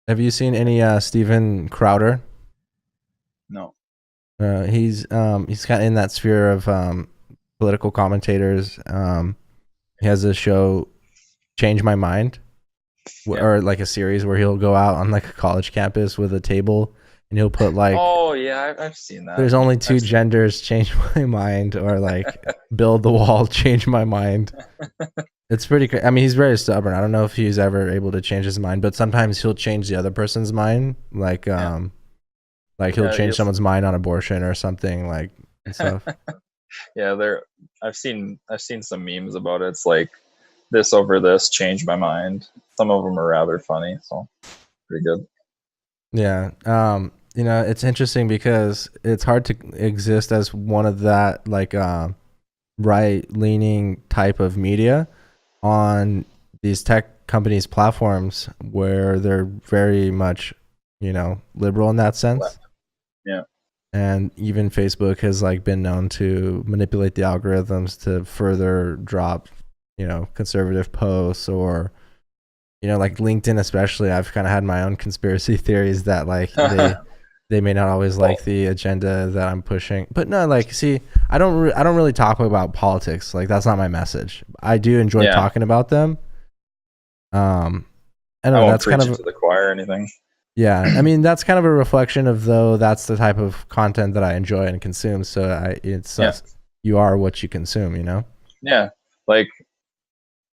Have you seen any Steven Crowder? No. He's kind of in that sphere of political commentators. He has a show, Change My Mind, or like a series where he'll go out on like a college campus with a table, and he'll put like, oh yeah, I've seen that. There's only two genders, change my mind, or like build the wall, change my mind. It's pretty. I mean, he's very stubborn. I don't know if he's ever able to change his mind, but sometimes he'll change the other person's mind, like he'll change someone's mind on abortion or something, like, and stuff. Yeah, I've seen some memes about it. It's like, this over this, change my mind. Some of them are rather funny, so pretty good. Yeah. You know, it's interesting because it's hard to exist as one of that like right-leaning type of media on these tech companies' platforms where they're very much, you know, liberal in that sense. Yeah. And even Facebook has like been known to manipulate the algorithms to further drop, you know, conservative posts, or, you know, like LinkedIn especially. I've kind of had my own conspiracy theories that like they may not always like the agenda that I'm pushing. But no, like, see, I don't really talk about politics. Like, that's not my message. I do enjoy talking about them. I don't know. won't That's kind preach of it to the choir or anything. yeah. I mean, that's kind of a reflection of though. That's the type of content that I enjoy and consume. So you are what you consume. You know. Yeah, like,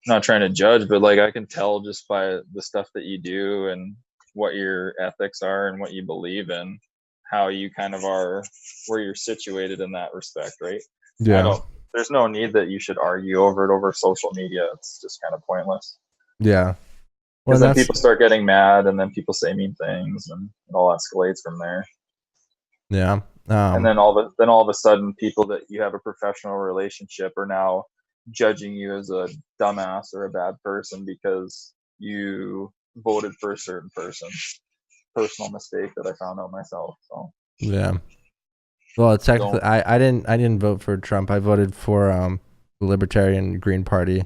not trying to judge, but like I can tell just by the stuff that you do and what your ethics are and what you believe in, how you kind of are, where you're situated in that respect, right? Yeah. There's no need that you should argue over it over social media. It's just kind of pointless. Yeah. Because then people start getting mad, and then people say mean things, and it all escalates from there. Yeah. And then all of a sudden, people that you have a professional relationship are now judging you as a dumbass or a bad person because you voted for a certain person. Personal mistake that I found out myself. So yeah. Well, technically, I didn't vote for Trump. I voted for the Libertarian Green Party,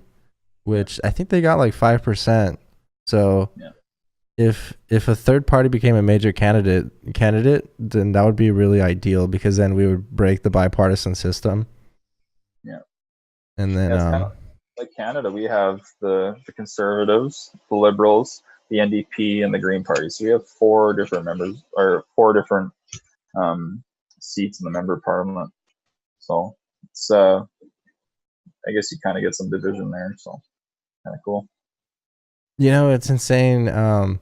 which I think they got like 5%. So if a third party became a major candidate, then that would be really ideal, because then we would break the bipartisan system. Yeah. And then it's kind of like Canada, we have the Conservatives, the Liberals, the NDP, and the Green Party. So we have four different seats in the member of parliament. So it's I guess you kind of get some division there. So kind of cool. You know, it's insane. No,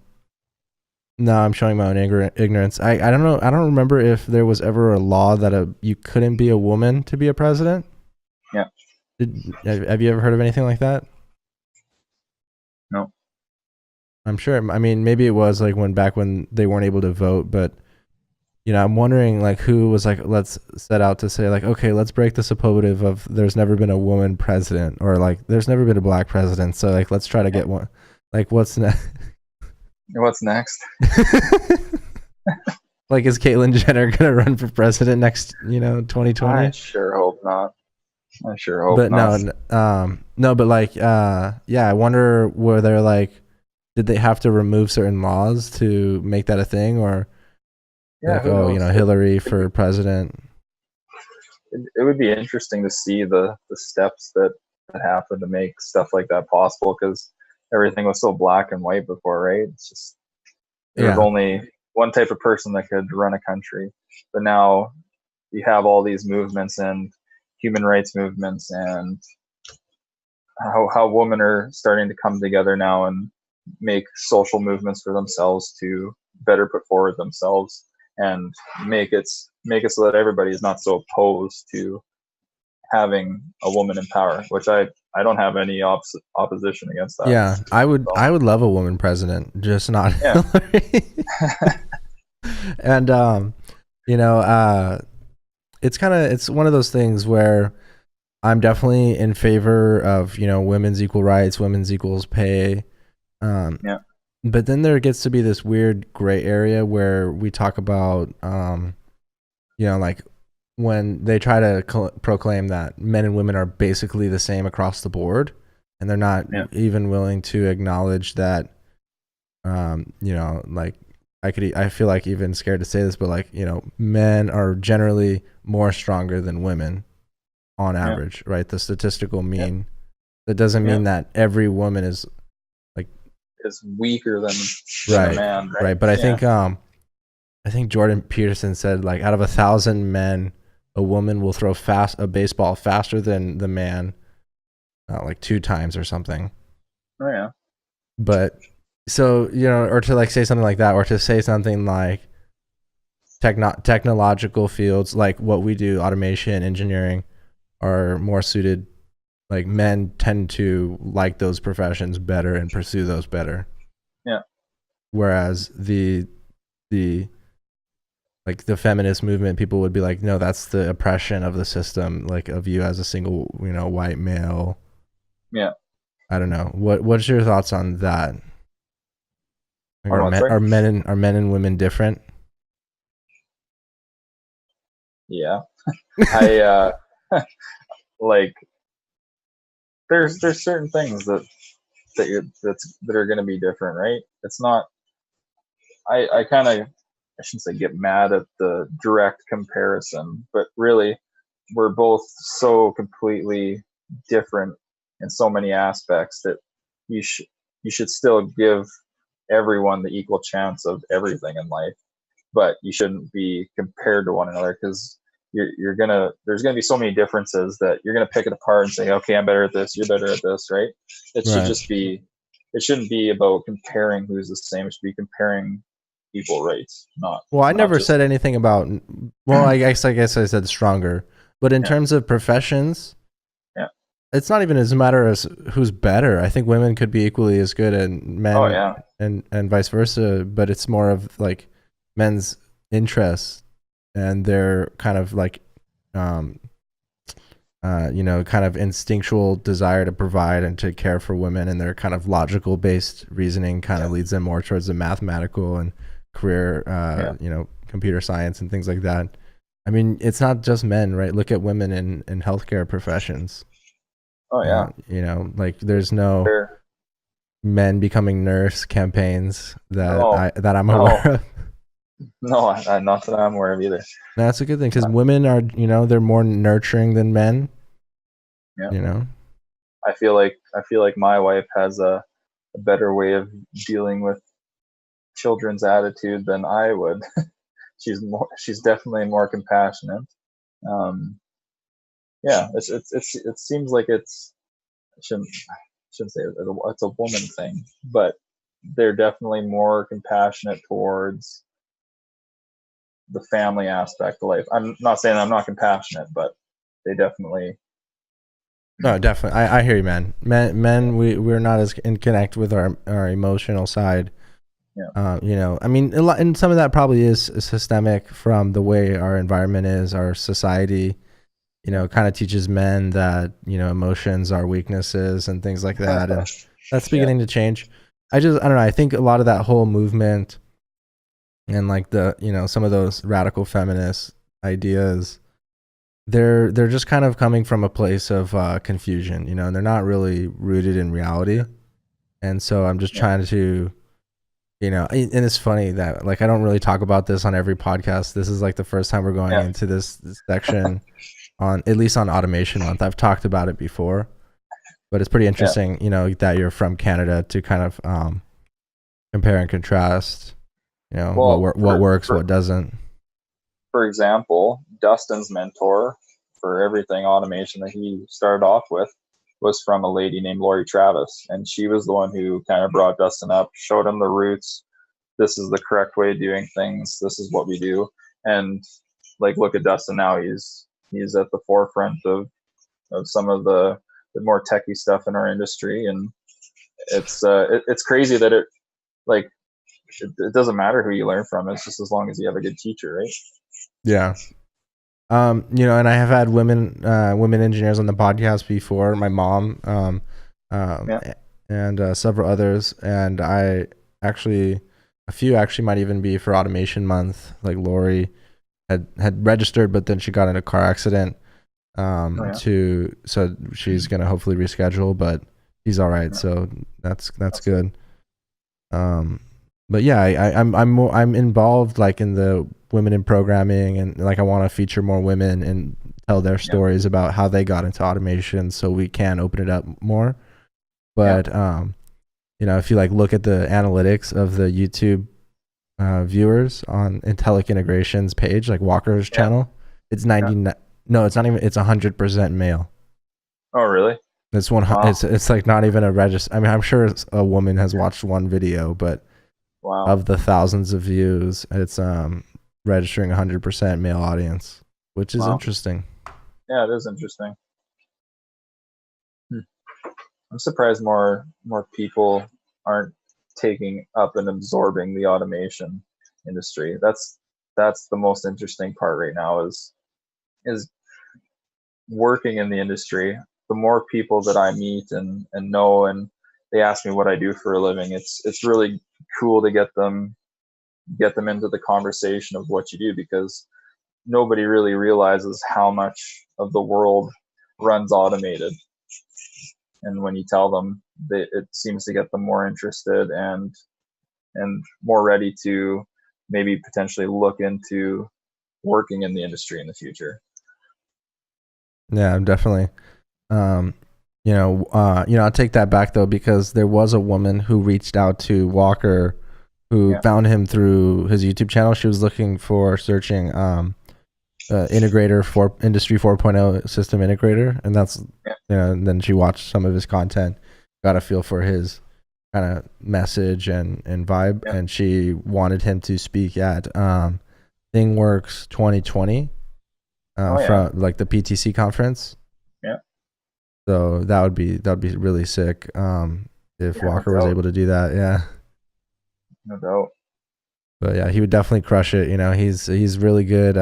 I'm showing my own ignorance. I don't know. I don't remember if there was ever a law that you couldn't be a woman to be a president. Yeah. Have you ever heard of anything like that? No. I'm sure. I mean, maybe it was like back when they weren't able to vote, but I'm wondering like who was like, let's set out to say like, okay, let's break the suppositive of there's never been a woman president, or like there's never been a black president. So like, let's try to get one. Like, what's next? What's next? Like, is Caitlyn Jenner gonna run for president next? 2020? I sure hope not. But no, but like, yeah, I wonder whether like, did they have to remove certain laws to make that a thing, or Hillary for president? It would be interesting to see the steps that happen to make stuff like that possible, because everything was so black and white before, right? It's just there was only one type of person that could run a country, but now you have all these movements and human rights movements, and how women are starting to come together now and make social movements for themselves to better put forward themselves and make it so that everybody is not so opposed to having a woman in power, which I don't have any opposition against that. Yeah, I would love a woman president, just not Hillary. And it's one of those things where I'm definitely in favor of women's equal rights, women's equals pay. But then there gets to be this weird gray area where we talk about like when they try to proclaim that men and women are basically the same across the board, and they're not even willing to acknowledge that like I feel like even scared to say this, but like men are generally more stronger than women on average, right? The statistical mean. That doesn't mean that every woman is weaker than a man, right? But I think Jordan Peterson said like out of 1,000 men, a woman will throw a baseball faster than the man, like 2 times or something. Oh yeah. But so or to like say something like that, or to say something like technological fields like what we do, automation, engineering, are more suited. Like men tend to like those professions better and pursue those better. Yeah. Whereas the feminist movement, people would be like, no, that's the oppression of the system, like of you as a single, white male. Yeah. I don't know. What's your thoughts on that? Like, are men and women different? Yeah. I like there's certain things that are going to be different, right? It's not. I kind of I shouldn't say get mad at the direct comparison, but really we're both so completely different in so many aspects that you should still give everyone the equal chance of everything in life, but you shouldn't be compared to one another, because there's gonna be so many differences that you're gonna pick it apart and say, okay, I'm better at this, you're better at this, right? It should Right. just be, it shouldn't be about comparing who's the same. It should be comparing equal rights, not Well, I not never just said anything about. Well, I guess I said stronger, but in yeah, terms of professions, yeah. it's not even as a matter as who's better. I think women could be equally as good, and Oh men, yeah, and vice versa. But it's more of like men's interests and their kind of like, um, kind of instinctual desire to provide and to care for women, and their kind of logical based reasoning kind of yeah, leads them more towards the mathematical and career, yeah. computer science and things like that. I mean, it's not just men, right? Look at women in healthcare professions. Oh yeah. Like there's no There, men becoming nurse campaigns that no, I'm aware no, of. no. Not that I'm aware of either. That's a good thing, because Uh, women are, they're more nurturing than men. yeah. You know, I feel like my wife has a better way of dealing with children's attitude than I would. She's definitely more compassionate. Um, yeah, it seems like I shouldn't say it's a woman thing, but they're definitely more compassionate towards the family aspect of life. I'm not saying I'm not compassionate, but they definitely no, definitely. I hear you, man. Men, we're not as in connect with our emotional side. yeah, I mean, and some of that probably is systemic from the way our environment is, our society. Kind of teaches men that emotions are weaknesses and things like that, and that's yeah, beginning to change. I don't know. I think a lot of that whole movement and like the some of those radical feminist ideas, they're just kind of coming from a place of confusion, and they're not really rooted in reality. And so I'm just yeah, trying to, and it's funny that like I don't really talk about this on every podcast. This is like the first time we're going yeah, into this section on, at least on Automation Month. I've talked about it before, but it's pretty yeah. interesting, that you're from Canada, to kind of compare and contrast, Well, what works, what doesn't. for example, Dustin's mentor for everything automation that he started off with was from a lady named Lori Travis, and she was the one who kind of brought Dustin up, showed him the roots. This is the correct way of doing things. This is what we do. And like, look at Dustin now. He's at the forefront of some of the more techie stuff in our industry, and it's crazy that like it doesn't matter who you learn from. It's just as long as you have a good teacher, right? Yeah. And I have had women engineers on the podcast before. My mom, Yeah, and several others, and a few actually might even be for Automation Month. Like Lori had registered, but then she got in a car accident. oh, yeah. So she's gonna hopefully reschedule, but he's all right. Yeah. So that's good. But yeah, I'm involved like in the women in programming, and like I want to feature more women and tell their Yeah. stories about how they got into automation, so we can open it up more. But if you like look at the analytics of the YouTube viewers on Intellic Integrations page, like Walker's Yeah. channel, it's 99. No, it's not even. It's 100% male. Oh, really? It's one. Wow. It's like not even a register. I mean, I'm sure a woman has watched one video, but Wow. of the thousands of views, it's registering 100% male audience, which is Wow. interesting. Yeah, it is interesting. I'm surprised more people aren't taking up and absorbing the automation industry. That's the most interesting part right now is working in the industry. The more people that I meet and know, and they ask me what I do for a living, it's really cool to get them into the conversation of what you do, because nobody really realizes how much of the world runs automated. And when you tell them, it seems to get them more interested and more ready to maybe potentially look into working in the industry in the future. Yeah, definitely. Um, I'll take that back though, because there was a woman who reached out to Walker, who found him through his YouTube channel. She was looking for searching integrator for Industry 4.0 system integrator, and that's and then she watched some of his content, got a feel for his kind of message and vibe, and she wanted him to speak at ThingWorks 2020 from like the PTC conference. Yeah. So that would be really sick if Walker was able to do that. Yeah. No doubt. But yeah, he would definitely crush it. He's really good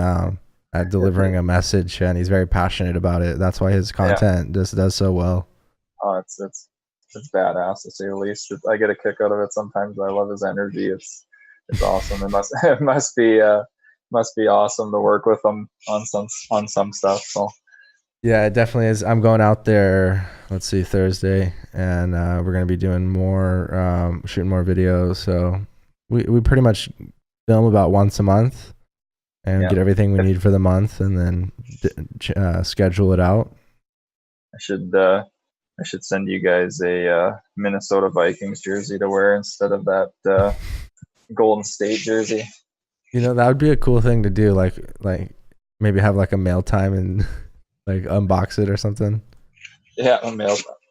at delivering a message, and he's very passionate about it. That's why his content just does so well. Oh, it's badass to say the least. I get a kick out of it sometimes. I love his energy. It's awesome. It must be awesome to work with him on some stuff. So yeah, it definitely is. I'm going out there, let's see, Thursday, and we're gonna be doing more shooting more videos. So we pretty much film about once a month and get everything we need for the month, and then schedule it out. I should send you guys a Minnesota Vikings jersey to wear instead of that Golden State jersey. That would be a cool thing to do. Like maybe have like a mail time and like unbox it or something. Yeah,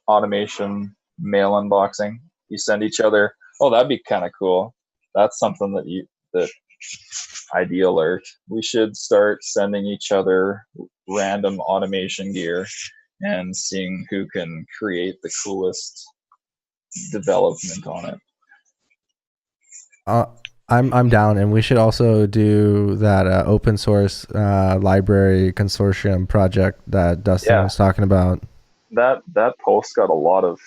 automation mail unboxing. You send each other. Oh, that'd be kind of cool. That's something that ideal alert. We should start sending each other random automation gear and seeing who can create the coolest development on it. I'm down, and we should also do that open source library consortium project that Dustin was talking about. That post got a lot of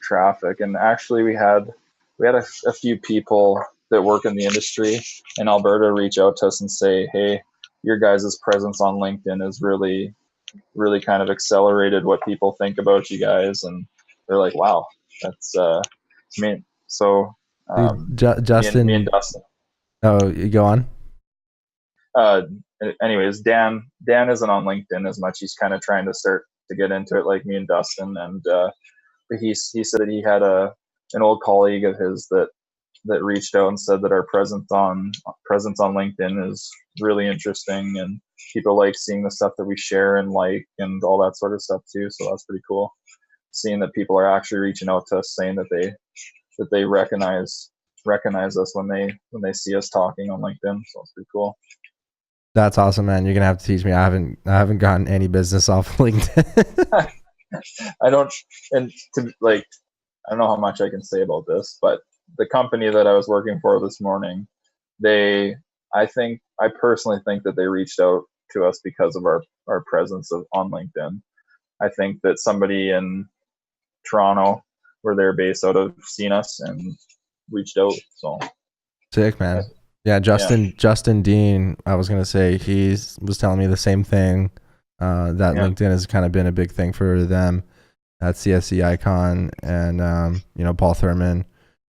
traffic, and actually we had a few people that work in the industry in Alberta reach out to us and say, hey, your guys' presence on LinkedIn has really kind of accelerated what people think about you guys. And they're like, wow, that's Justin. Me and Dustin. Oh, you go on. Anyways, Dan isn't on LinkedIn as much. He's kind of trying to start to get into it like me and Dustin. And he said that he had an old colleague of his that reached out and said that our presence on LinkedIn is really interesting, and people like seeing the stuff that we share and all that sort of stuff too. So that's pretty cool, seeing that people are actually reaching out to us saying that they recognize us when they see us talking on LinkedIn. So it's pretty cool. That's awesome, man. You're gonna have to teach me. I haven't gotten any business off LinkedIn. I don't know how much I can say about this, but the company that I was working for this morning, I personally think that they reached out to us because of our presence on LinkedIn. I think that somebody in Toronto, where they're based out of, seen us and reached out. So sick, man. Yeah, Justin Dean, I was gonna say, he was telling me the same thing. That LinkedIn has kind of been a big thing for them at CSC Icon, and Paul Thurman.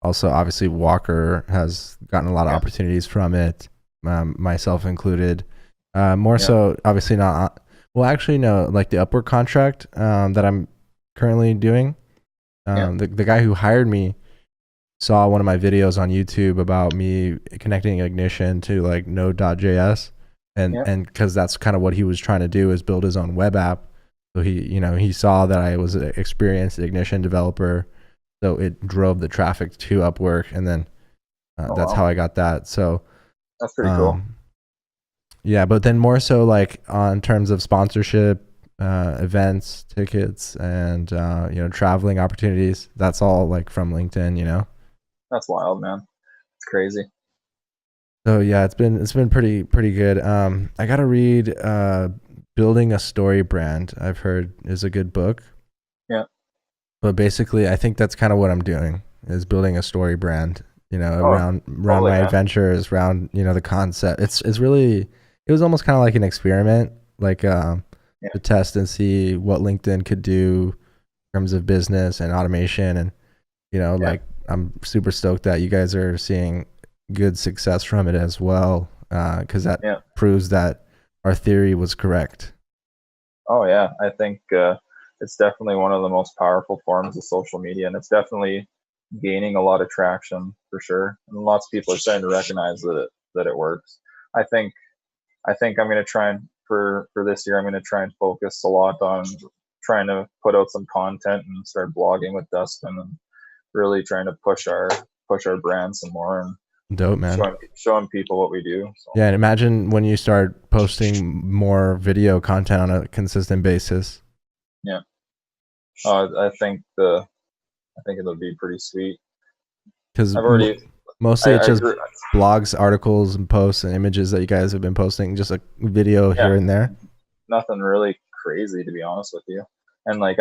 Also, obviously, Walker has gotten a lot of opportunities from it, myself included. More so, obviously not. Well, actually, no. Like the Upwork contract that I'm currently doing, the guy who hired me saw one of my videos on YouTube about me connecting Ignition to like Node.js, and because that's kind of what he was trying to do, is build his own web app. So he saw that I was an experienced Ignition developer. So it drove the traffic to Upwork, and then that's how I got that. So that's pretty cool. Yeah, but then more so like on terms of sponsorship, events, tickets, and traveling opportunities. That's all like from LinkedIn. That's wild, man. It's crazy. So yeah, it's been pretty good. I gotta read Building a Story Brand. I've heard is a good book. Yeah. But basically, I think that's kind of what I'm doing, is building a story brand, around my adventures, around, the concept. It's really, it was almost kind of like an experiment, like to test and see what LinkedIn could do in terms of business and automation. And, like, I'm super stoked that you guys are seeing good success from it as well, because that Yeah. proves that our theory was correct. Oh yeah, I think it's definitely one of the most powerful forms of social media, and it's definitely gaining a lot of traction for sure. And lots of people are starting to recognize that it works. I think I'm going to try and for this year, I'm going to try and focus a lot on trying to put out some content and start blogging with Dustin, and really trying to push our brand some more, and Dope, man. showing people what we do. So. Yeah, and imagine when you start posting more video content on a consistent basis. Yeah, I think it'll be pretty sweet. Because I've already mostly it's just blogs, articles, and posts and images that you guys have been posting. Just a video here and there. Nothing really crazy, to be honest with you. And like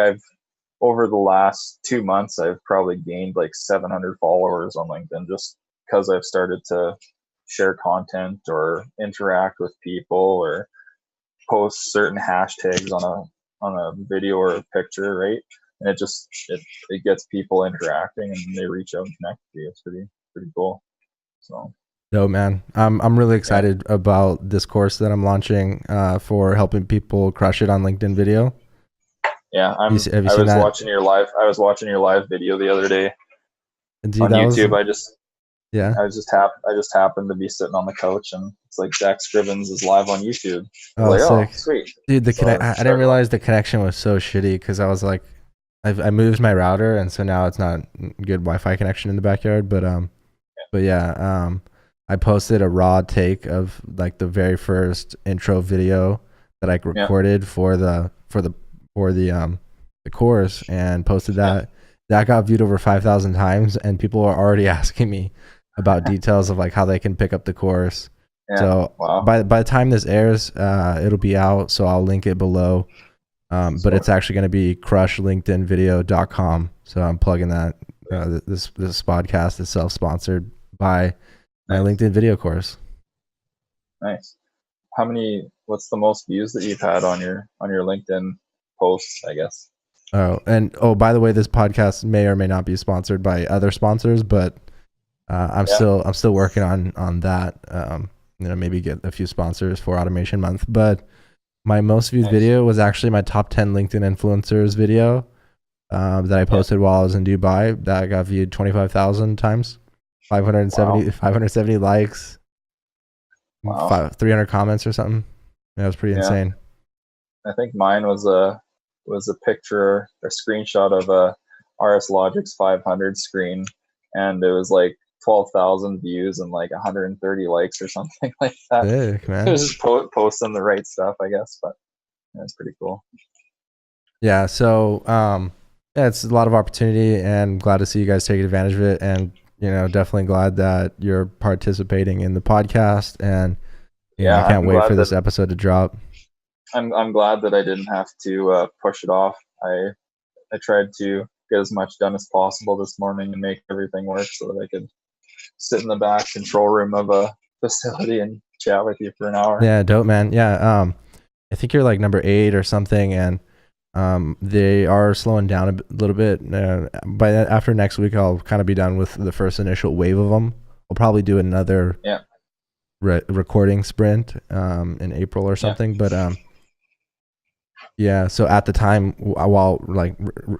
over the last 2 months, I've probably gained like 700 followers on LinkedIn just because I've started to share content or interact with people or post certain hashtags on a video or a picture, right? And it gets people interacting, and they reach out and connect with you. It's pretty cool. So. No, man, I'm really excited about this course that I'm launching for helping people crush it on LinkedIn video. Yeah, I was watching your live video the other day on YouTube. I just happened to be sitting on the couch, and it's like Zack Scriven's is live on YouTube. Oh, sick. Sweet. Dude, I didn't realize the connection was so shitty because I was like, I moved my router, and so now it's not good Wi-Fi connection in the backyard. But I posted a raw take of like the very first intro video that I recorded for the course, and posted that. That got viewed over 5,000 times, and people are already asking me about details of like how they can pick up the course. So by the time this airs, it'll be out, so I'll link it below. But it's actually going to be crushlinkedinvideo.com. So I'm plugging that. This podcast is self-sponsored by my LinkedIn video course. Nice. What's the most views that you've had on your LinkedIn posts, I guess? By the way, this podcast may or may not be sponsored by other sponsors, but I'm still working on that. Maybe get a few sponsors for Automation Month. But my most viewed video was actually my top 10 LinkedIn influencers video that I posted while I was in Dubai. That got viewed 25,000 times, 570 likes, 300 comments or something. That was pretty insane. I think mine was a picture, a screenshot of a Logix 500 screen, and it was like 12,000 views and like 130 likes or something like that. Sick, man. It was just posting the right stuff, I guess, but it's pretty cool. Yeah, so it's a lot of opportunity, and I'm glad to see you guys taking advantage of it, and definitely glad that you're participating in the podcast, and I can't wait for this episode to drop. I'm glad that I didn't have to push it off. I tried to get as much done as possible this morning and make everything work so that I could sit in the back control room of a facility and chat with you for an hour. Yeah, dope, man. Yeah, I think you're like number 8 or something, and they are slowing down a little bit. After next week, I'll kind of be done with the first initial wave of them. I'll probably do another recording sprint in April or something. But so at the time, while like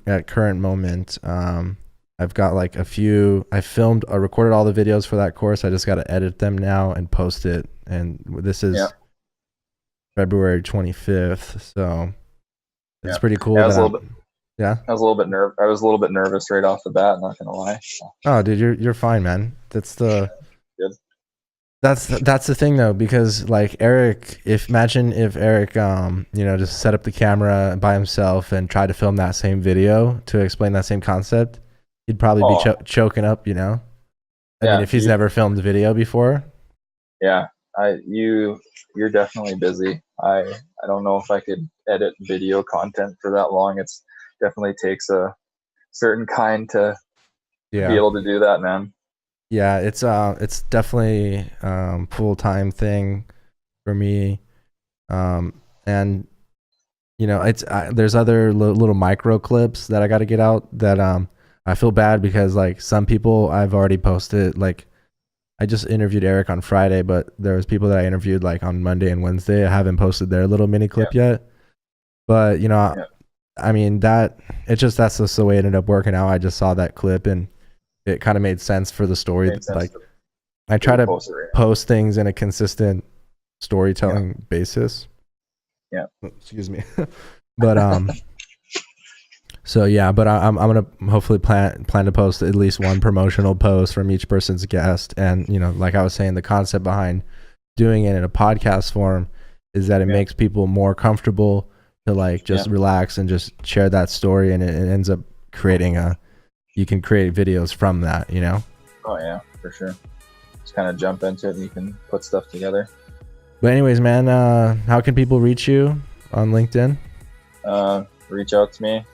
at current moment, I've got like a few. I recorded all the videos for that course. I just got to edit them now and post it. And this is February 25th, so it's pretty cool. I was a little bit nervous right off the bat. Not gonna lie. Oh, dude, you're fine, man. That's the thing though, because like imagine if Eric just set up the camera by himself and tried to film that same video to explain that same concept, he'd probably be choking up. I mean, if he's never filmed a video before. Yeah, you're definitely busy. I don't know if I could edit video content for that long. It's definitely takes a certain kind to be able to do that, man. Yeah, it's definitely full-time thing for me, and there's other little micro clips that I got to get out that I feel bad because like some people I've already posted, like I just interviewed Eric on Friday, but there was people that I interviewed like on Monday and Wednesday. I haven't posted their little mini clip yet. But I mean that's just the way it ended up working out. I just saw that clip and it kind of made sense for the story. Like I try to post things in a consistent storytelling basis. Yeah. Excuse me. But so yeah, but I'm gonna hopefully plan to post at least one promotional post from each person's guest. And like I was saying, the concept behind doing it in a podcast form is that it makes people more comfortable to like just relax and just share that story, and it ends up creating you can create videos from that. Oh yeah, for sure. Just kind of jump into it and you can put stuff together. But anyways, man, how can people reach you on LinkedIn? Reach out to me.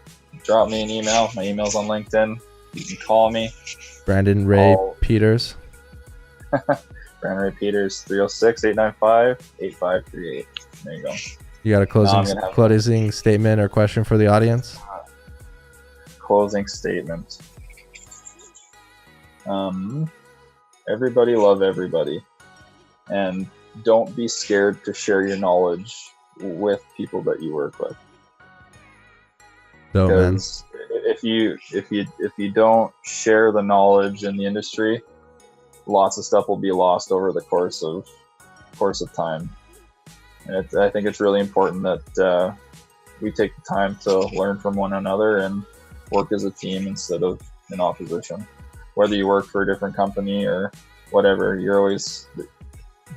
Drop me an email. My email's on LinkedIn. You can call me. Brandon Ray Peters. Brandon Ray Peters, 306-895-8538. There you go. You got a closing statement or question for the audience? Closing statement. Everybody love everybody. And don't be scared to share your knowledge with people that you work with. Because if you don't share the knowledge in the industry, lots of stuff will be lost over the course of time. And I think it's really important that we take the time to learn from one another and work as a team instead of in opposition. Whether you work for a different company or whatever,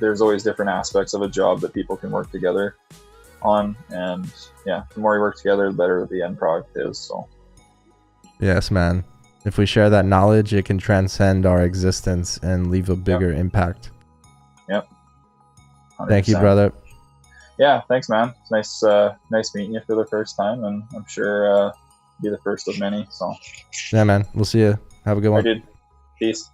there's always different aspects of a job that people can work together on, and the more we work together, the better the end product is. So yes, man, if we share that knowledge, it can transcend our existence and leave a bigger impact. 100%. Thank you, brother. Yeah, thanks, man. It's nice meeting you for the first time, and I'm sure be the first of many. So yeah, man, we'll see you. Have a good one. Dude. Peace.